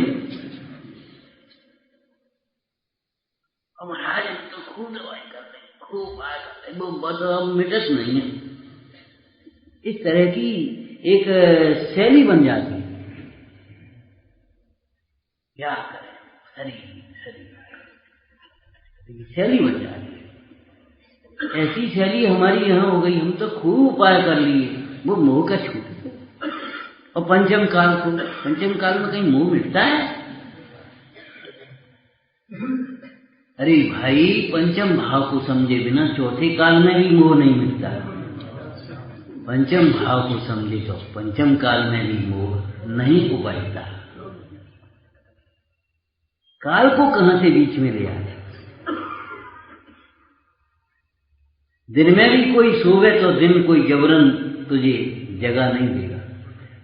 और महाराज हम तो खूब दवाई कर रहे, खूब आया कर रहे, वो मतलब मिटत नहीं है। इस तरह की एक शैली बन जाती है। क्या करें, शरीर शैली बन जाती है। ऐसी शैली हमारी यहाँ हो गई, हम तो खूब उपाय कर लिए, वो मोह का छूट। और पंचम काल में कहीं मोह मिटता है? अरे भाई, पंचम भाव को समझे बिना चौथे काल में भी मोह नहीं मिटता। पंचम भाव को समझे तो पंचम काल में भी मोह नहीं उबलता। काल को कहां से बीच में ले आया? दिन में भी कोई सोवे तो दिन कोई जबरन तुझे जगह नहीं देगा।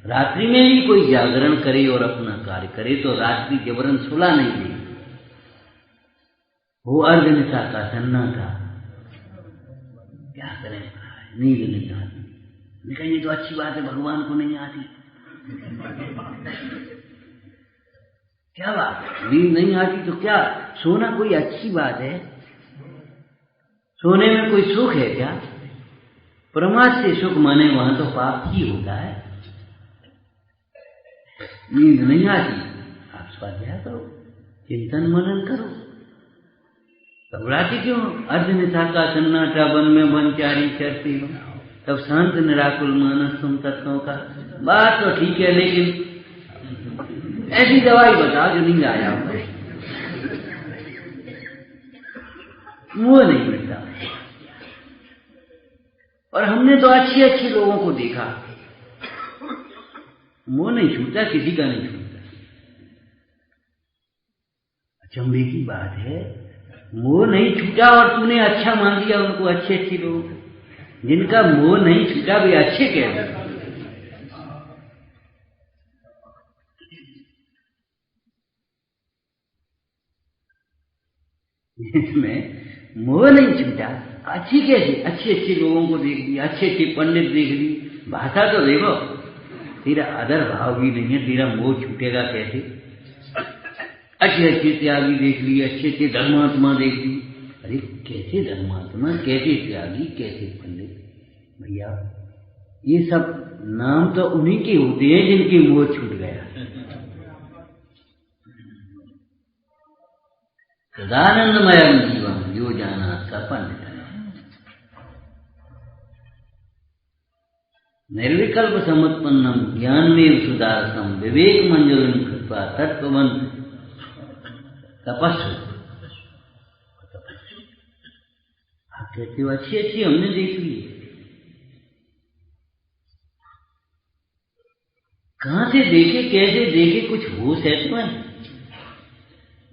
रात्रि में भी कोई जागरण करे और अपना कार्य करे तो रात्रि जबरन सुला नहीं देगी। वो अर्ध निशा का सन्नाटा, क्या करें, नींद नहीं आती। लेकिन ये तो अच्छी बात है, भगवान को नहीं आती। क्या बात है, नींद नहीं आती तो क्या, सोना कोई अच्छी बात है? सोने में कोई सुख है क्या? प्रमाद से सुख माने वहां तो पाप ही होता है। नींद नहीं आती, आप स्वाध्याय करो, चिंतन मनन करो। घबराती क्यों? अर्ध निशा का सन्नाटा, वन में वनचारी चरती हो, तब शांत निराकुल मानस तुम तत्वों का। बात तो ठीक है, लेकिन ऐसी दवाई बताओ जो नींद आया हो। मुंह नहीं मिलता। और हमने तो अच्छे लोगों को देखा, मोह नहीं छूटता, किसी का नहीं छूटता। अचंभे की बात है, मोह नहीं छूटा और तूने अच्छा मान लिया उनको, अच्छे अच्छे लोगों को। जिनका मोह नहीं छूटा वे अच्छे कैसे? जिसमें मोह नहीं छूटा अच्छी कैसे? अच्छे अच्छे लोगों को देख लिया, अच्छे अच्छे पंडित देख ली, भाषा तो देखो, तेरा आदर भाव भी नहीं है, तेरा मोह छूटेगा कैसे? अच्छे अच्छे त्यागी देख लिए, अच्छे अच्छे धर्मात्मा देख ली। अरे कैसे धर्मात्मा, कैसे त्यागी, कैसे पंडित? भैया ये सब नाम तो उन्हीं के होते हैं जिनके मोह छूट गया। सदानंदमयम जीवन यो जाना स पंडित। निर्विकल्प समुत्पन्नम ज्ञान में सुदारसम विवेक मंजुलम कृत्वा तत्ववन तपस्व। आप कहते हो अच्छी अच्छी हमने देख ली, कहां से देखे, कैसे देखे, कुछ होश है तुम्हें?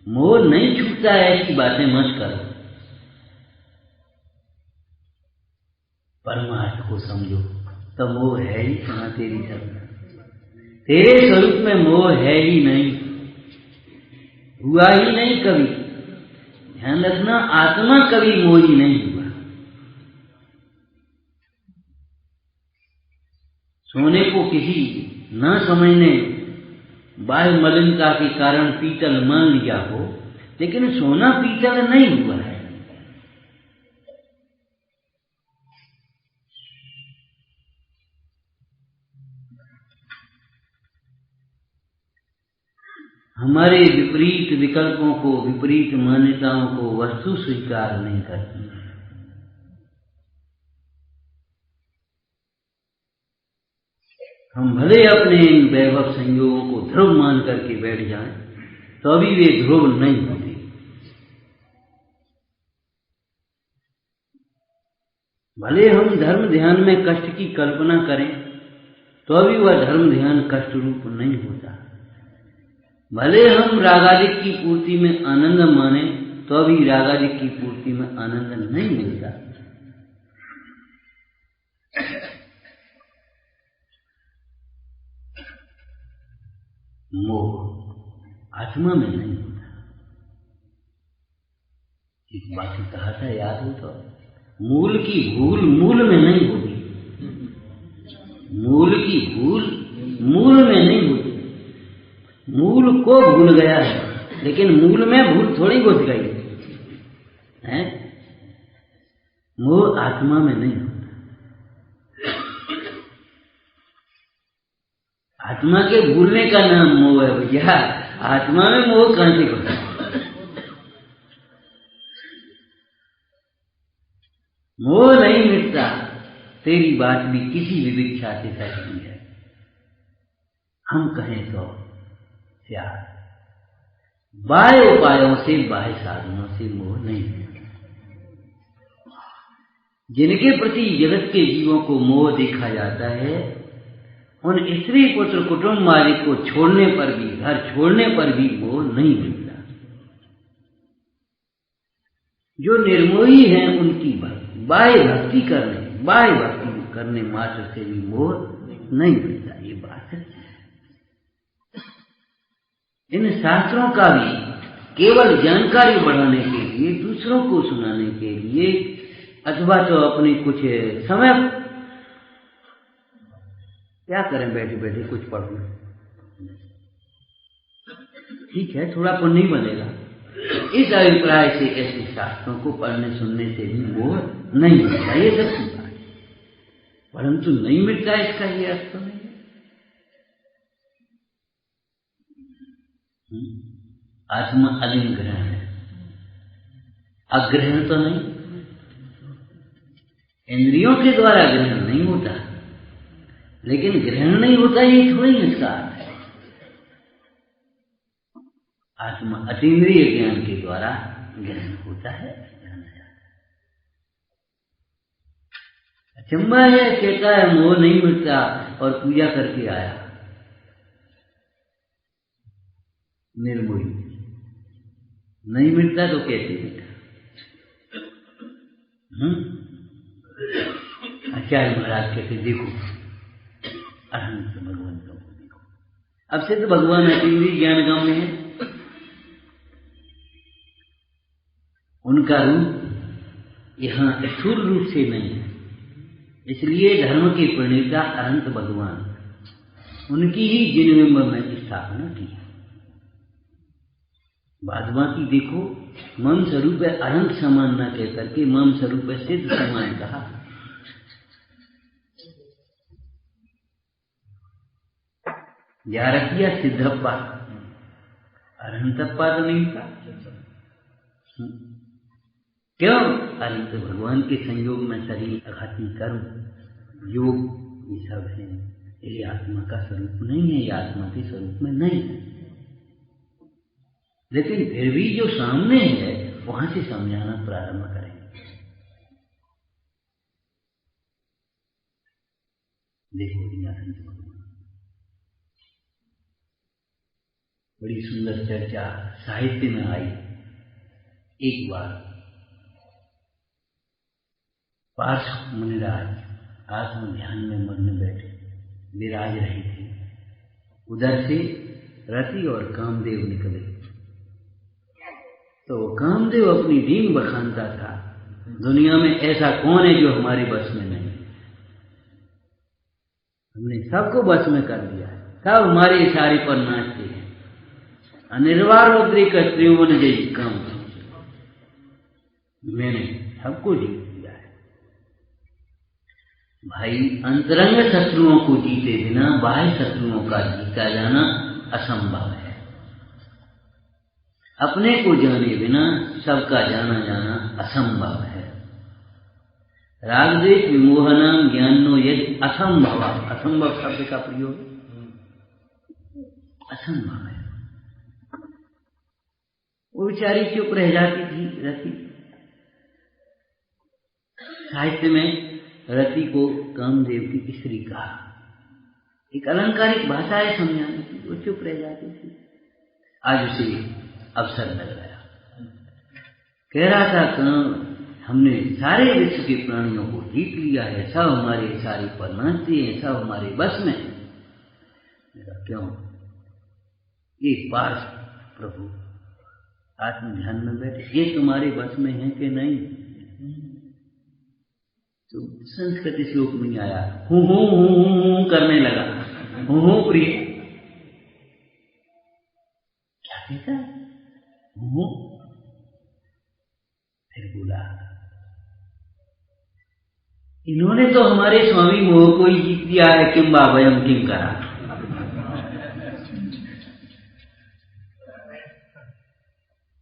मोह नहीं छूटता है ऐसी बातें मत करो। परमार्थ को समझो, तो मोह है ही कहां तेरी तरफ? तेरे स्वरूप में मोह है ही नहीं, हुआ ही नहीं कभी। ध्यान रखना, आत्मा कभी मोही नहीं हुआ। सोने को किसी न समझने बाह्य मलिनता के कारण पीतल मान लिया हो, लेकिन सोना पीतल नहीं हुआ है। हमारे विपरीत विकल्पों को, विपरीत मान्यताओं को वस्तु स्वीकार नहीं करती। हम भले अपने इन वैभव संयोगों को ध्रुव मान करके बैठ जाएं, तो अभी वे ध्रुव नहीं होते। भले हम धर्म ध्यान में कष्ट की कल्पना करें, तो अभी वह धर्म ध्यान कष्ट रूप नहीं होता। भले हम रागादिक की पूर्ति में आनंद माने, तो अभी रागादिक की पूर्ति में आनंद नहीं मिलता। मोह आत्मा में नहीं होता। एक बात कहा था, याद हो तो, मूल की भूल मूल में नहीं होती। मूल की भूल मूल में नहीं होती। मूल को भूल गया है, लेकिन मूल में भूल थोड़ी घुस गई है। मोह आत्मा में नहीं होता। आत्मा के भूलने का नाम मोह है भैया। आत्मा में मोह कहां से घुसा? मोह नहीं मिटता। तेरी बात भी किसी विविक्षा से सच्ची है। हम कहें तो क्या बाह्य उपायों से, बाह्य साधनों से मोह नहीं मिलता। जिनके प्रति जगत के जीवों को मोह देखा जाता है, उन स्त्री पुत्र कुटुंब आदि को छोड़ने पर भी, घर छोड़ने पर भी मोह नहीं मिलता। जो निर्मोही हैं उनकी बाह्य भक्ति करने मात्र से भी मोह नहीं मिलता। ये बात है। इन शास्त्रों का भी केवल जानकारी बढ़ाने के लिए, दूसरों को सुनाने के लिए, अथवा तो अपनी कुछ समय, क्या करें बैठे बैठे कुछ पढ़ लें, ठीक है, थोड़ा पुण्य नहीं बनेगा। इस अभिप्राय से ऐसे शास्त्रों को पढ़ने सुनने से भी मोह नहीं मिलता। ये सच्ची बात है, परंतु नहीं मिलता इसका ये अर्थ तो नहीं। आत्मा अलिंग ग्रहण है, अग्रहण तो नहीं। इंद्रियों के द्वारा ग्रहण नहीं होता, लेकिन ग्रहण नहीं होता ये थोड़ी इसका अर्थ है। आत्मा अतीन्द्रिय ज्ञान के द्वारा ग्रहण होता है। अचंबा है, कहता है मोह नहीं मिटता और पूजा करके आया। निर्मोही नहीं मिटता तो कैसे मिटा? आचार्य महाराज कहते देखो अनंत भगवंतों को देखो। अब से तो भगवान अतीन्द्रिय ज्ञान गांव में है, उनका रूप यहाँ स्थूल रूप से नहीं है, इसलिए धर्म के प्रणेता अनंत भगवान उनकी ही जिनबिंब में स्थापना की। बाद बाकी देखो मम स्वरूप अनंत समान न कह करके मम स्वरूप सिद्ध समान कहा। यारकिया सिद्धप्पा, अनंतप्पा तो नहीं था। क्यों? अनंत भगवान के संयोग में शरीर, अघाती कर्म, योग ये सब है। ये आत्मा का स्वरूप नहीं है, ये आत्मा के स्वरूप में नहीं है। लेकिन फिर भी जो सामने है वहां से समझाना प्रारंभ करेंगे। देखो अनंत भगवान, बड़ी सुंदर चर्चा साहित्य में आई। एक बार पार्श्व मुनिराज आत्म ध्यान में मग्न बैठे विराज रहे थे। उधर से रति और कामदेव निकले, तो कामदेव अपनी डींग बखानता था, दुनिया में ऐसा कौन है जो हमारे बस में नहीं, हमने सबको बस में कर दिया है, सब हमारे इशारे पर नाचते हैं। अनिर्वाण उद्रेक त्रिभुवन जय काम, मैंने सबको जीत दिया है। भाई अंतरंग शत्रुओं को जीते बिना बाह्य शत्रुओं का जीता जाना असंभव है। अपने को जाने बिना सबका जाना जाना असंभव है। राग द्वेष विमोहनम ज्ञानो यदि असंभव, असंभव शब्द का प्रयोग असंभव है। वो बेचारी चुप रह जाती थी रति। साहित्य में रति को कामदेव की स्त्री कहा, एक अलंकारिक भाषा है समझाने की, वो चुप रह जाती थी। आज उसे अवसर लग गया, कह रहा था कि हमने सारे विश्व के प्राणियों को जीत लिया है, सब हमारे इशारे पर नाचते हैं, सब हमारे बस में। मेरा क्यों? एक बार प्रभु आत्म ध्यान में बैठे, ये तुम्हारे बस में है कि नहीं? तो संस्कृत श्लोक में आया, हूं करने लगा, हूं प्रिय, क्या कहता है? हूं। फिर बोला, इन्होंने तो हमारे स्वामी मोह को ही जीत दिया है, किम बावयम किम करा।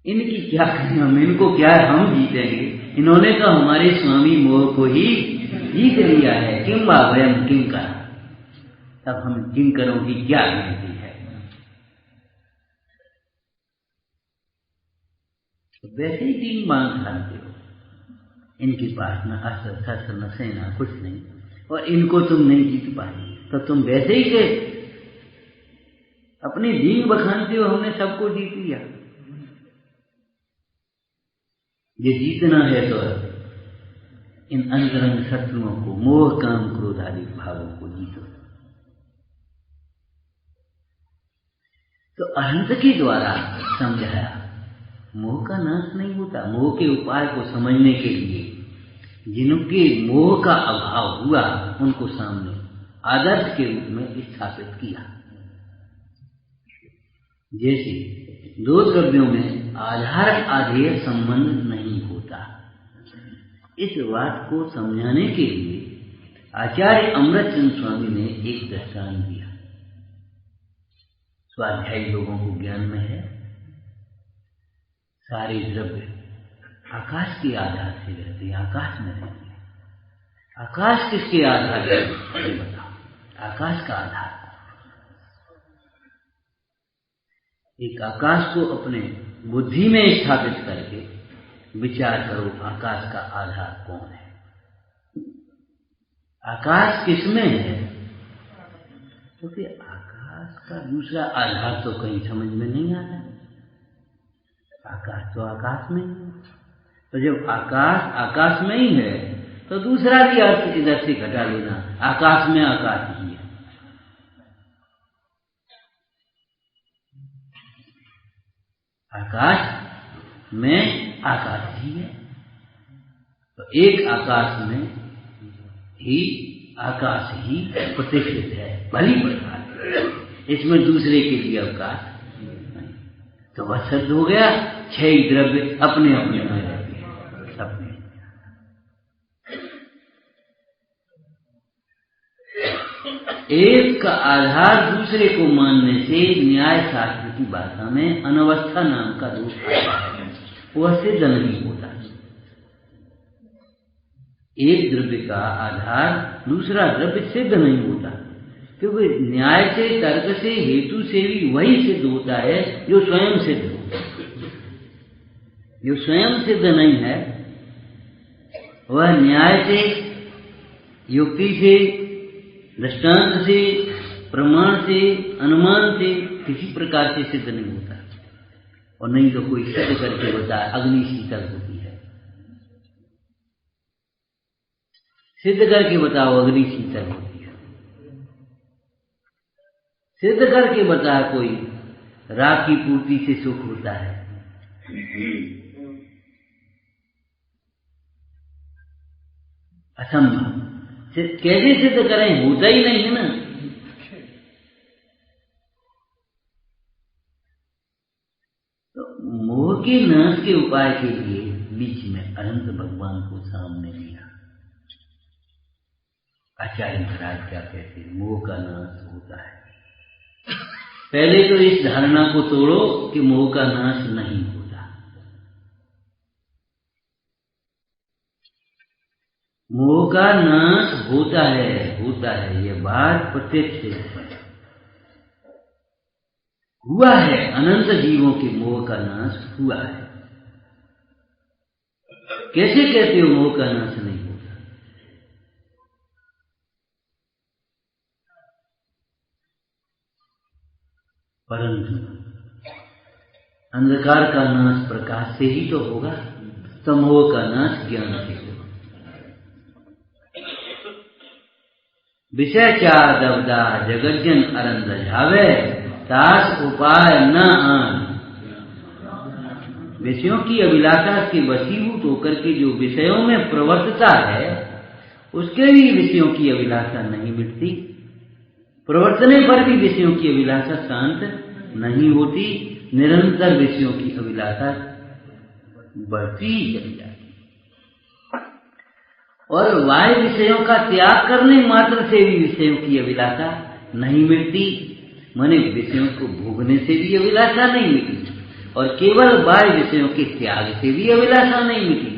इनकी क्या करें हम, इनको क्या है, हम जीतेंगे, इन्होंने तो हमारे स्वामी मोह को ही जीत लिया है, किम बावयम किम करा। तब हम किंकरों की क्या गिनती है। तो वैसे ही 3 बांध खाते हो, इनके पास न अस्त्र शस्त्र न सेना कुछ नहीं, और इनको तुम नहीं जीत पाए, तो तुम वैसे ही के अपनी दीन बखानते हो, हमने सबको जीत लिया। ये जीतना है तो इन अंतरंग शत्रुओं को, मोह काम क्रोध आदि भावों को जीतो। तो अनंत के द्वारा समझाया, मोह का नाश नहीं होता। मोह के उपाय को समझने के लिए जिनके मोह का अभाव हुआ, उनको सामने आदर्श के रूप में स्थापित किया। जैसे 2 द्रव्यों में आधार आधेय संबंध नहीं होता, इस बात को समझाने के लिए आचार्य अमृतचंद स्वामी ने एक दृष्टांत दिया। स्वाध्यायी लोगों को ज्ञान में है, सारे द्रव्य आकाश के आधार से रहते हैं, आकाश में रहते हैं। आकाश किसके आधार पर बताओ? आकाश का आधार। एक आकाश को अपने बुद्धि में स्थापित करके विचार करो, आकाश का आधार कौन है? आकाश किसमें है? तो फिर आकाश का दूसरा आधार तो कहीं समझ में नहीं आता। आकाश तो आकाश में ही है। तो जब आकाश आकाश में ही है तो दूसरा भी अर्थ इधर से घटा लेना, आकाश में आकाश ही है। आकाश में आकाश ही है। तो एक आकाश में ही आकाश ही प्रतिष्ठित है भली प्रकार, इसमें दूसरे के लिए अवकाश नहीं। तो वह सिद्ध हो गया, छह द्रव्य अपने अपने में रहते हैं अपने। एक का आधार दूसरे को मानने से न्याय शास्त्र की भाषा में अनवस्था नाम का दोष आता है, वह सिद्ध नहीं होता। एक द्रव्य का आधार दूसरा द्रव्य सिद्ध नहीं होता, क्योंकि न्याय से, तर्क से, हेतु से भी वही सिद्ध होता है जो स्वयं सिद्ध होता है। जो स्वयं सिद्ध नहीं है वह न्याय से, युक्ति से, दृष्टांत से, प्रमाण से, अनुमान से किसी प्रकार से सिद्ध नहीं होता। और नहीं तो कोई सिद्ध करके होता है अग्नि शीतल होती है, सिद्ध करके बताओ अग्नि शीतल होती है। सिद्ध करके बता कोई राख की पूर्ति से सुख होता है। असंभव। कैसे सिद्ध करें, होता ही नहीं है ना। तो मोह के नाश के उपाय के लिए बीच में अनंत भगवान को सामने लिया। आचार्य महाराज क्या कहते हैं, मोह का नाश होता है। पहले तो इस धारणा को तोड़ो कि मोह का नाश नहीं होता। मोह का नाश होता है, यह बात प्रत्यक्ष है, हुआ है। अनंत जीवों के मोह का नाश हुआ है। कैसे कहते हो मोह का नाश नहीं होता? परंतु अंधकार का नाश प्रकाश से ही तो होगा, तो मोह का नाश ज्ञान से होगा। विषय चादवदा जगज्जन अरंद झावे, तास उपाय न आन। विषयों की अभिलाषा के वशीभूत होकर के जो विषयों में प्रवर्तता है, उसके भी विषयों की अभिलाषा नहीं मिटती। प्रवर्तने पर भी विषयों की अभिलाषा शांत नहीं होती, निरंतर विषयों की अभिलाषा बढ़ती ही चली जाती। और वाह्य विषयों का त्याग करने मात्र से भी विषयों की अभिलाषा नहीं मिटती, माने विषयों को भोगने से भी अभिलाषा नहीं मिटी, और केवल बाह्य विषयों के त्याग से भी अभिलाषा नहीं मिटी।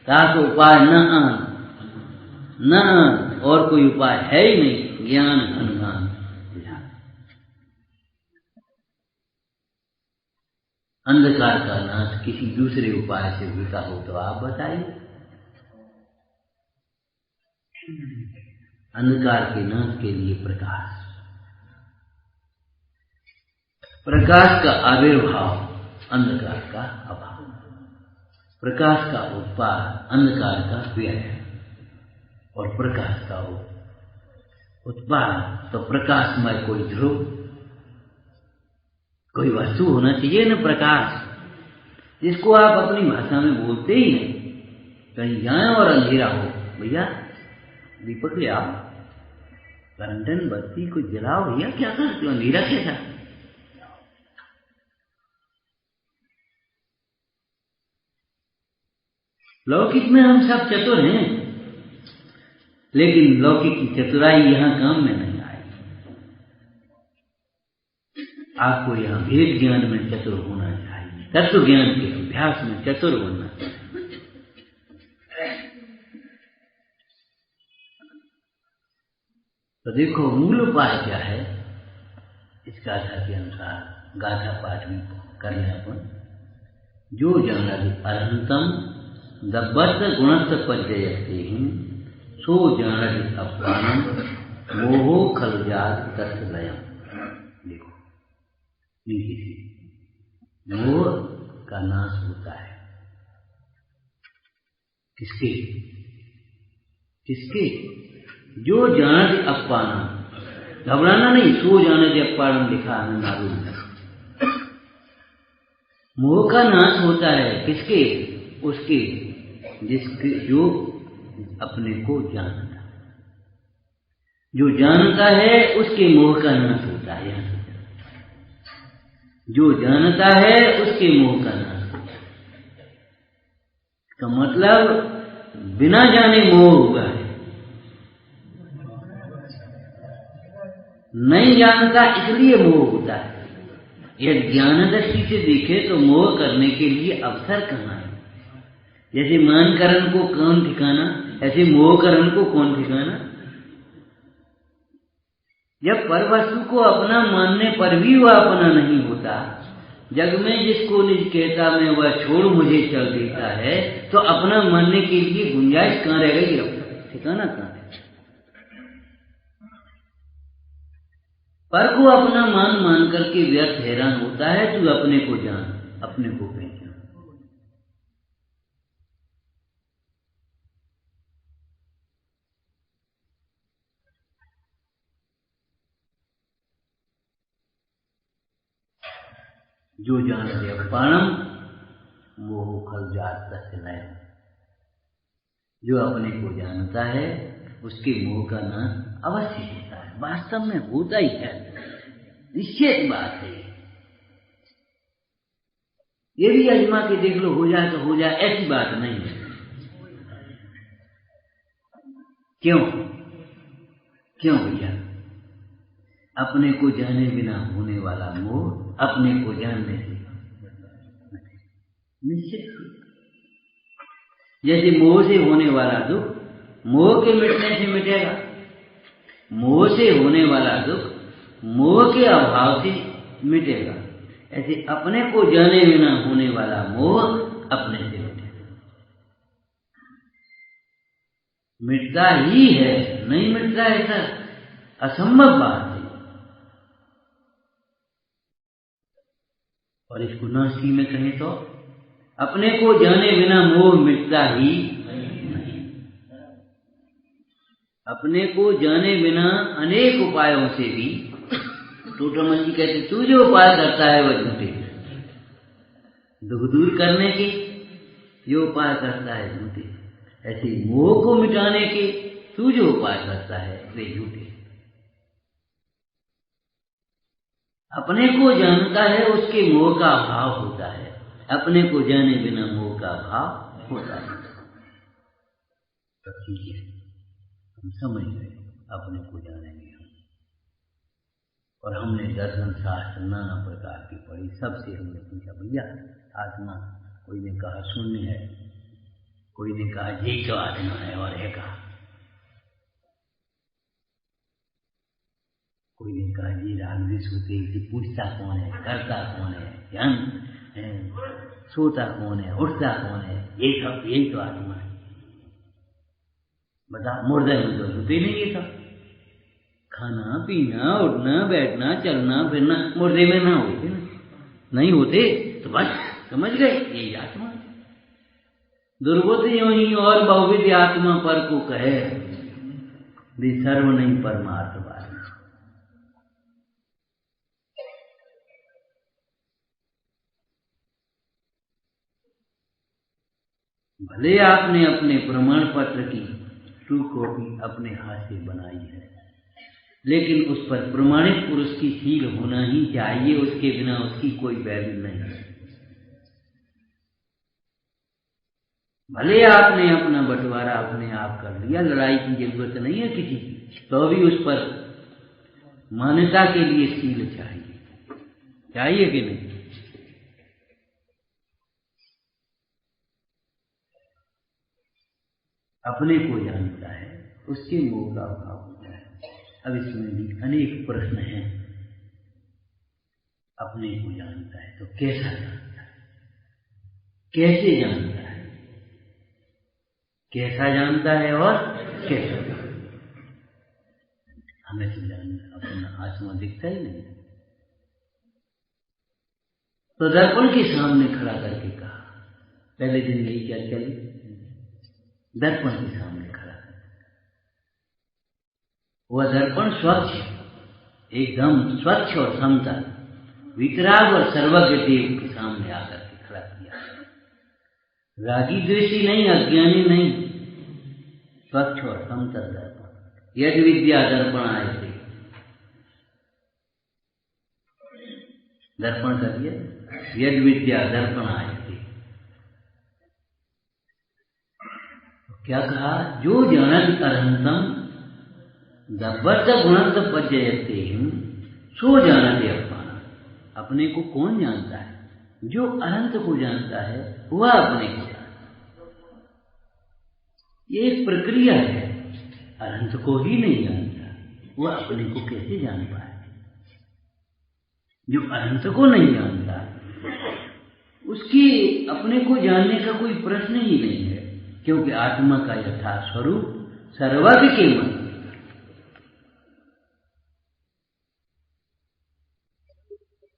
ताक उपाय न आन, और कोई उपाय है ही नहीं, ज्ञान अनुमान। अंधकार का नाश किसी दूसरे उपाय से होता हो तो आप बताइए। अंधकार के नाश के लिए प्रकाश, प्रकाश का आविर्भाव, अंधकार का अभाव, प्रकाश का उत्पाद, अंधकार का व्यय, और प्रकाश का उत्पाद तो प्रकाशमय कोई ध्रुव, कोई वस्तु होना चाहिए न प्रकाश, जिसको आप अपनी भाषा में बोलते ही हैं। कहीं जाए और अंधेरा हो, भैया दीपक ले आओ, करंटन बत्ती को जलाओ, भैया क्या करते हो, अंधेरा कैसा। लौकिक में हम सब चतुर हैं, लेकिन लौकिक की चतुराई यहां काम में नहीं आएगी। आपको यहां भेद ज्ञान में चतुर होना चाहिए, तत्व ज्ञान के अभ्यास में चतुर होना चाहिए। तो देखो मूल उपाय क्या है, इस गाथा के अनुसार गाथा पाठ भी कर लें अपन। जो जानति अरहंतम दब्बत गुणस्थ पज्जयते सो जानति अपमानम मोहो खल जात तस्य लयम। देखो नीचे से मोह का नाश होता है किसके? किसके? जो जानत अपानम, घबराना नहीं, सो जानत अपानम लिखा है नारू में। मोह का नाश होता है किसके? उसके जिसके जो अपने को जानता, जो जानता है उसके मोह का नाश होता है। जो जानता है उसके मोह का नाश होता है। का मतलब बिना जाने मोह हुआ है, नहीं जानता इसलिए मोह होता है। यदि ज्ञान दृष्टि से देखे तो मोह करने के लिए अवसर कहाँ है? जैसे मानकरण को कौन ठिकाना, ऐसे मोहकरण को कौन ठिकाना? जब पर वस्तु को अपना मानने पर भी वह अपना नहीं होता, जग में जिसको निज कहता मैं वह छोड़ मुझे चल देता है, तो अपना मानने के लिए गुंजाइश कहाँ रह गई? ठिकाना कहाँ है? पर को अपना मान करके व्यर्थ हैरान होता है। तू अपने को जान, अपने को पहचान। जो जान दे पाणम मोह खल जात तस्य लयम। जो अपने को जानता है उसके मोह का नाश अवश्य होता है, वास्तव में होता ही है, निश्चित बात है। ये भी अजमा के देख लो, हो जाए तो हो जाए, ऐसी बात नहीं है। क्यों? क्यों भैया? अपने को जाने बिना होने वाला मोह अपने को जानने से निश्चित। जैसे मोह से होने वाला दुख मोह के मिटने से मिटेगा, मोह से होने वाला दुख मोह के अभाव से मिटेगा, ऐसे अपने को जाने बिना होने वाला मोह अपने से मिटेगा। मिटता ही है, नहीं मिटता ऐसा असंभव बात है। और इसको नास्ती में कहें तो अपने को जाने बिना मोह मिटता ही नहीं। अपने को जाने बिना अनेक उपायों से भी, टोटमल जी कहते तू जो उपाय करता है वह झूठे, दुख दूर करने के जो उपाय करता है झूठे, ऐसे मोह को मिटाने के तू जो उपाय करता है वे झूठे। अपने को जानता है उसके मोह का अभाव होता है, अपने को जाने बिना मोह का अभाव होता है। तो ठीक है, हम समझ गए अपने को जानेंगे हम। और हमने दर्शन शास्त्र नाना प्रकार की पढ़ी, सबसे हमने पूछा भैया आत्मा, कोई ने कहा शून्य है, कोई ने कहा यही तो आत्मा है और है कहा, कोई ने कहा जी रागद्वेष होते कि पूछता कौन है, करता कौन है, ध्यान है, सोता कौन है, उठता कौन है, यही तो आत्मा है। बता, मुर्दे में तो होते नहीं ये सब, खाना पीना उठना बैठना चलना फिरना मुर्दे में ना होते ना, नहीं होते तो बस समझ गए यही आत्मा है। दुर्बुद्ध यों ही और बहुविध आत्मा पर को कहे, भी सर्व नहीं परमार्थ बात। भले आपने अपने प्रमाण पत्र की ट्रू कॉपी अपने हाथ से बनाई है, लेकिन उस पर प्रमाणित पुरुष की सील होना ही चाहिए, उसके बिना उसकी कोई वैल्यू नहीं है। भले आपने अपना बंटवारा अपने आप कर लिया, लड़ाई की जरूरत नहीं है किसी की, तो भी उस पर मान्यता के लिए सील चाहिए कि नहीं? अपने को जानता है उसके मोह का अभाव होता है। अब इसमें भी अनेक प्रश्न हैं। अपने को जानता है तो कैसा जानता है, कैसे जानता है, कैसा जानता है और कैसे जानता है? हमें तो अपना आत्मा दिखता ही नहीं। तो दर्पण के सामने खड़ा करके कहा, पहले दिन यही क्या चली, दर्पण के सामने खड़ा करके। वह दर्पण स्वच्छ, एकदम स्वच्छ और समतल, वितराग और सर्वज्ञ देव के सामने आकर के खड़ा किया। रागी द्वेषी नहीं, अज्ञानी नहीं, स्वच्छ और समतल दर्पण। यद विद्या दर्पण आए थे, दर्पण कर दिया, यद विद्या दर्पण आए थे। क्या कहा, जो जानत अरहंतम दब्बत गुणत पज्जयते सो जानते अपना। अपने को कौन जानता है? जो अनंत को जानता है वह अपने को जानता है। ये एक प्रक्रिया है। अनंत को ही नहीं जानता, वह अपने को कैसे जान पाए? जो अनंत को नहीं जानता उसकी अपने को जानने का कोई प्रश्न ही नहीं है, क्योंकि आत्मा का यथार्थ स्वरूप सर्वज्ञ के मन।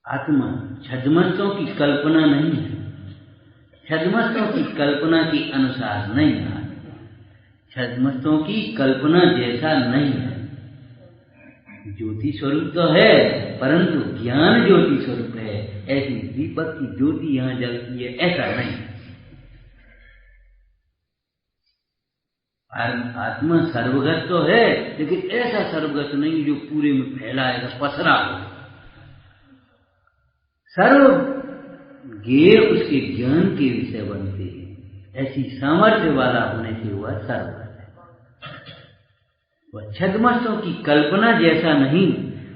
आत्मा छद्मस्तों की कल्पना नहीं है, छद्मस्तों की कल्पना के अनुसार नहीं है, छद्मस्तों की कल्पना जैसा नहीं है। ज्योति स्वरूप तो है, परंतु ज्ञान ज्योति स्वरूप है। ऐसी दीपक की ज्योति यहां जलती है ऐसा नहीं। आत्मा सर्वगत तो है, लेकिन ऐसा सर्वगत नहीं जो पूरे में फैलाएगा, पसरा हो। सर्व ज्ञेय उसके ज्ञान के विषय बनते हैं। ऐसी सामर्थ्य वाला होने से वह सर्वगत है। वह छद्मस्तों की कल्पना जैसा नहीं,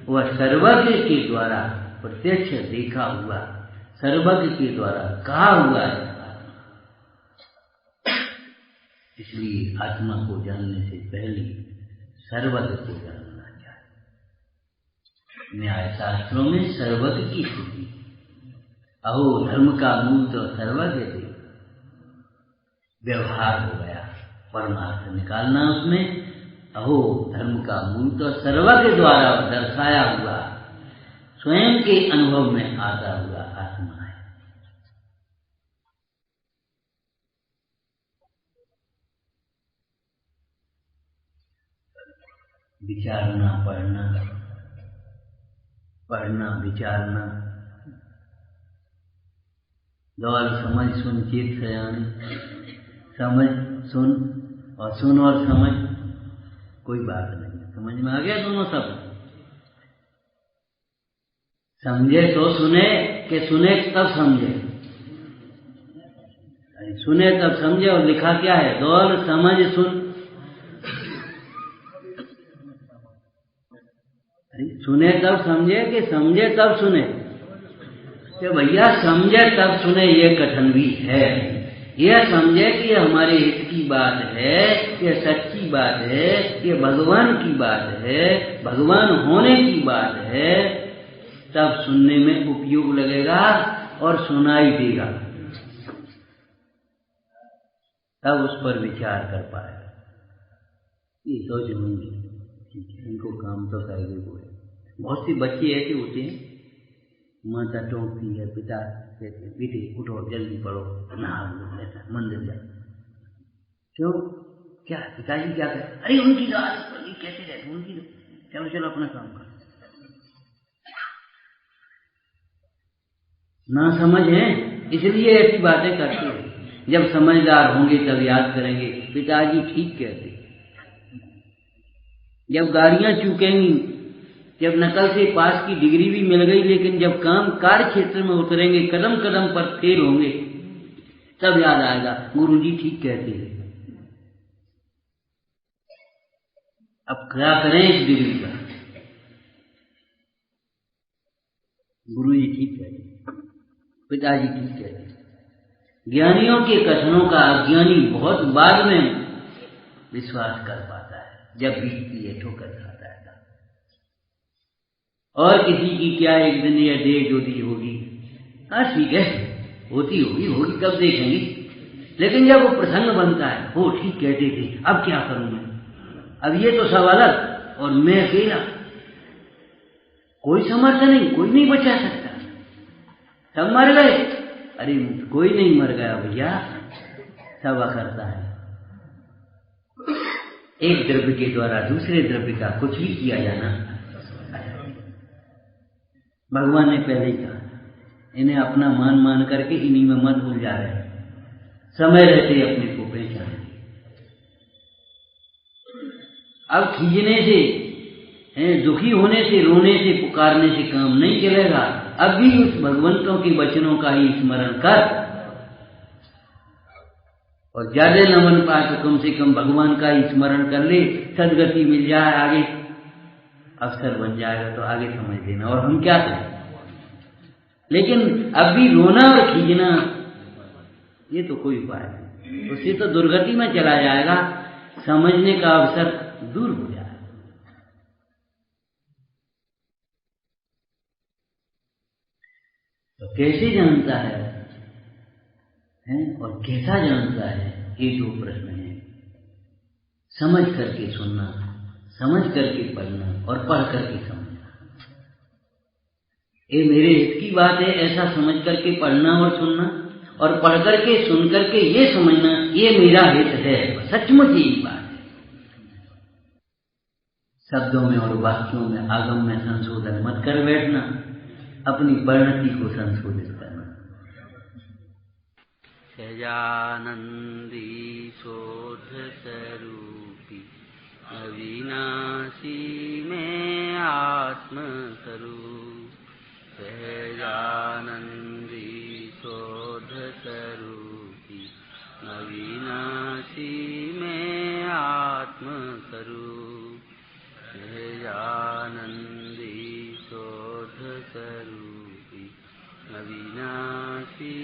वह सर्वज्ञ के द्वारा प्रत्यक्ष देखा हुआ, सर्वज्ञ के द्वारा कहा हुआ है। इसलिए आत्मा को जानने से पहले सर्वज्ञ को जानना चाहिए। न्याय शास्त्रों में सर्वज्ञ की स्थिति, अहो धर्म का मूल तो सर्वज्ञ थे। व्यवहार हो गया, परमार्थ निकालना उसमें। अहो धर्म का मूल तो सर्वज्ञ द्वारा दर्शाया हुआ, स्वयं के अनुभव में आता हुआ आत्मा है। विचारना, पढ़ना, पढ़ना, विचारना, दौल समझ सुन चित सयानी। समझ सुन और समझ कोई बात नहीं, समझ में आ गया दोनों सब। समझे तो सुने, कि सुने तब समझे, सुने तब समझे। और लिखा क्या है, दौल समझ सुन। सुने तब समझे कि समझे तब सुने? कि भैया समझे तब सुने ये कथन भी है। यह समझे कि ये हमारे हित की बात है, ये सच्ची बात है, ये भगवान की बात है, भगवान होने की बात है, तब सुनने में उपयोग लगेगा और सुनाई देगा, तब उस पर विचार कर पाएगा। ये सोच होंगे, इनको काम तो करेंगे वो। बहुत से बच्चे ऐसे होते हैं, माता टोकती है, पिता कहते बेटे उठो जल्दी पढ़ो, नहा लो, ऐसा मंदिर जाओ। क्यों, क्या पिताजी क्या करें? अरे उनकी बात कैसे रहते, उनकी चलो चलो अपना काम करो। ना समझ है, इसलिए ऐसी बातें करते हैं। जब समझदार होंगे तब याद करेंगे पिताजी ठीक कहते। जब गाड़ियां चूकेंगी, जब नकल से पास की डिग्री भी मिल गई, लेकिन जब काम कार्य क्षेत्र में उतरेंगे, कदम कदम पर फेल होंगे, तब याद आएगा गुरुजी ठीक कहते हैं। अब क्या करें इस डिग्री का? गुरुजी ठीक कहते, पिताजी ठीक कहते। ज्ञानियों के कथनों का अज्ञानी बहुत बाद में विश्वास कर पाता है, जब बीतती है ठोकर खाता है। और किसी की क्या एक दिन या डेढ़ ज्योति होगी, हाँ ठीक है, होती होगी तब देखेंगे। लेकिन जब वो प्रसंग बनता है, वो ठीक कहते थे, अब क्या करूं मैं, अब ये तो सब अलग, और मैं अकेला, कोई समर्थ नहीं, कोई नहीं बचा सकता, सब मर गए। अरे कोई नहीं मर गया भैया, सब अकर्ता है। एक द्रव्य के द्वारा दूसरे द्रव्य का कुछ भी किया जाना, भगवान ने पहले ही कहा, इन्हें अपना मान मान करके इन्हीं में मत भूल जा रहे, समय रहते अपने को पहचाने। अब खींचने से, दुखी होने से, रोने से, पुकारने से काम नहीं चलेगा। अब भी उस भगवंतों के वचनों का ही स्मरण कर, और ज्यादा न बन पाए तो कम से कम भगवान का ही स्मरण कर ले, सदगति मिल जाए, आगे अवसर बन जाएगा तो आगे समझ लेना। और हम क्या करें, लेकिन अब भी रोना और खींचना ये तो कोई उपाय नहीं, उससे तो दुर्गति में चला जाएगा, समझने का अवसर दूर हो जाएगा। तो कैसे जानता है और कैसा जानता है, ये दो प्रश्न हैं। समझ करके सुनना, समझ करके पढ़ना और पढ़ करके समझना। ये मेरे हित की बात है, ऐसा समझ करके पढ़ना और सुनना, और पढ़ करके सुन करके ये समझना ये मेरा हित है, सचमुच यही बात है। शब्दों में और वाक्यों में, आगम में संशोधन मत कर बैठना, अपनी परिणति को संशोधित करना। सहजानंदी शोध स्वरूपी अविनाशी में आत्म स्वरूप, सहजानंदी शोध स्वरूपी अविनाशी में आत्म स्वरूप, सहजानंदी शोध स्वरूपी अविनाशी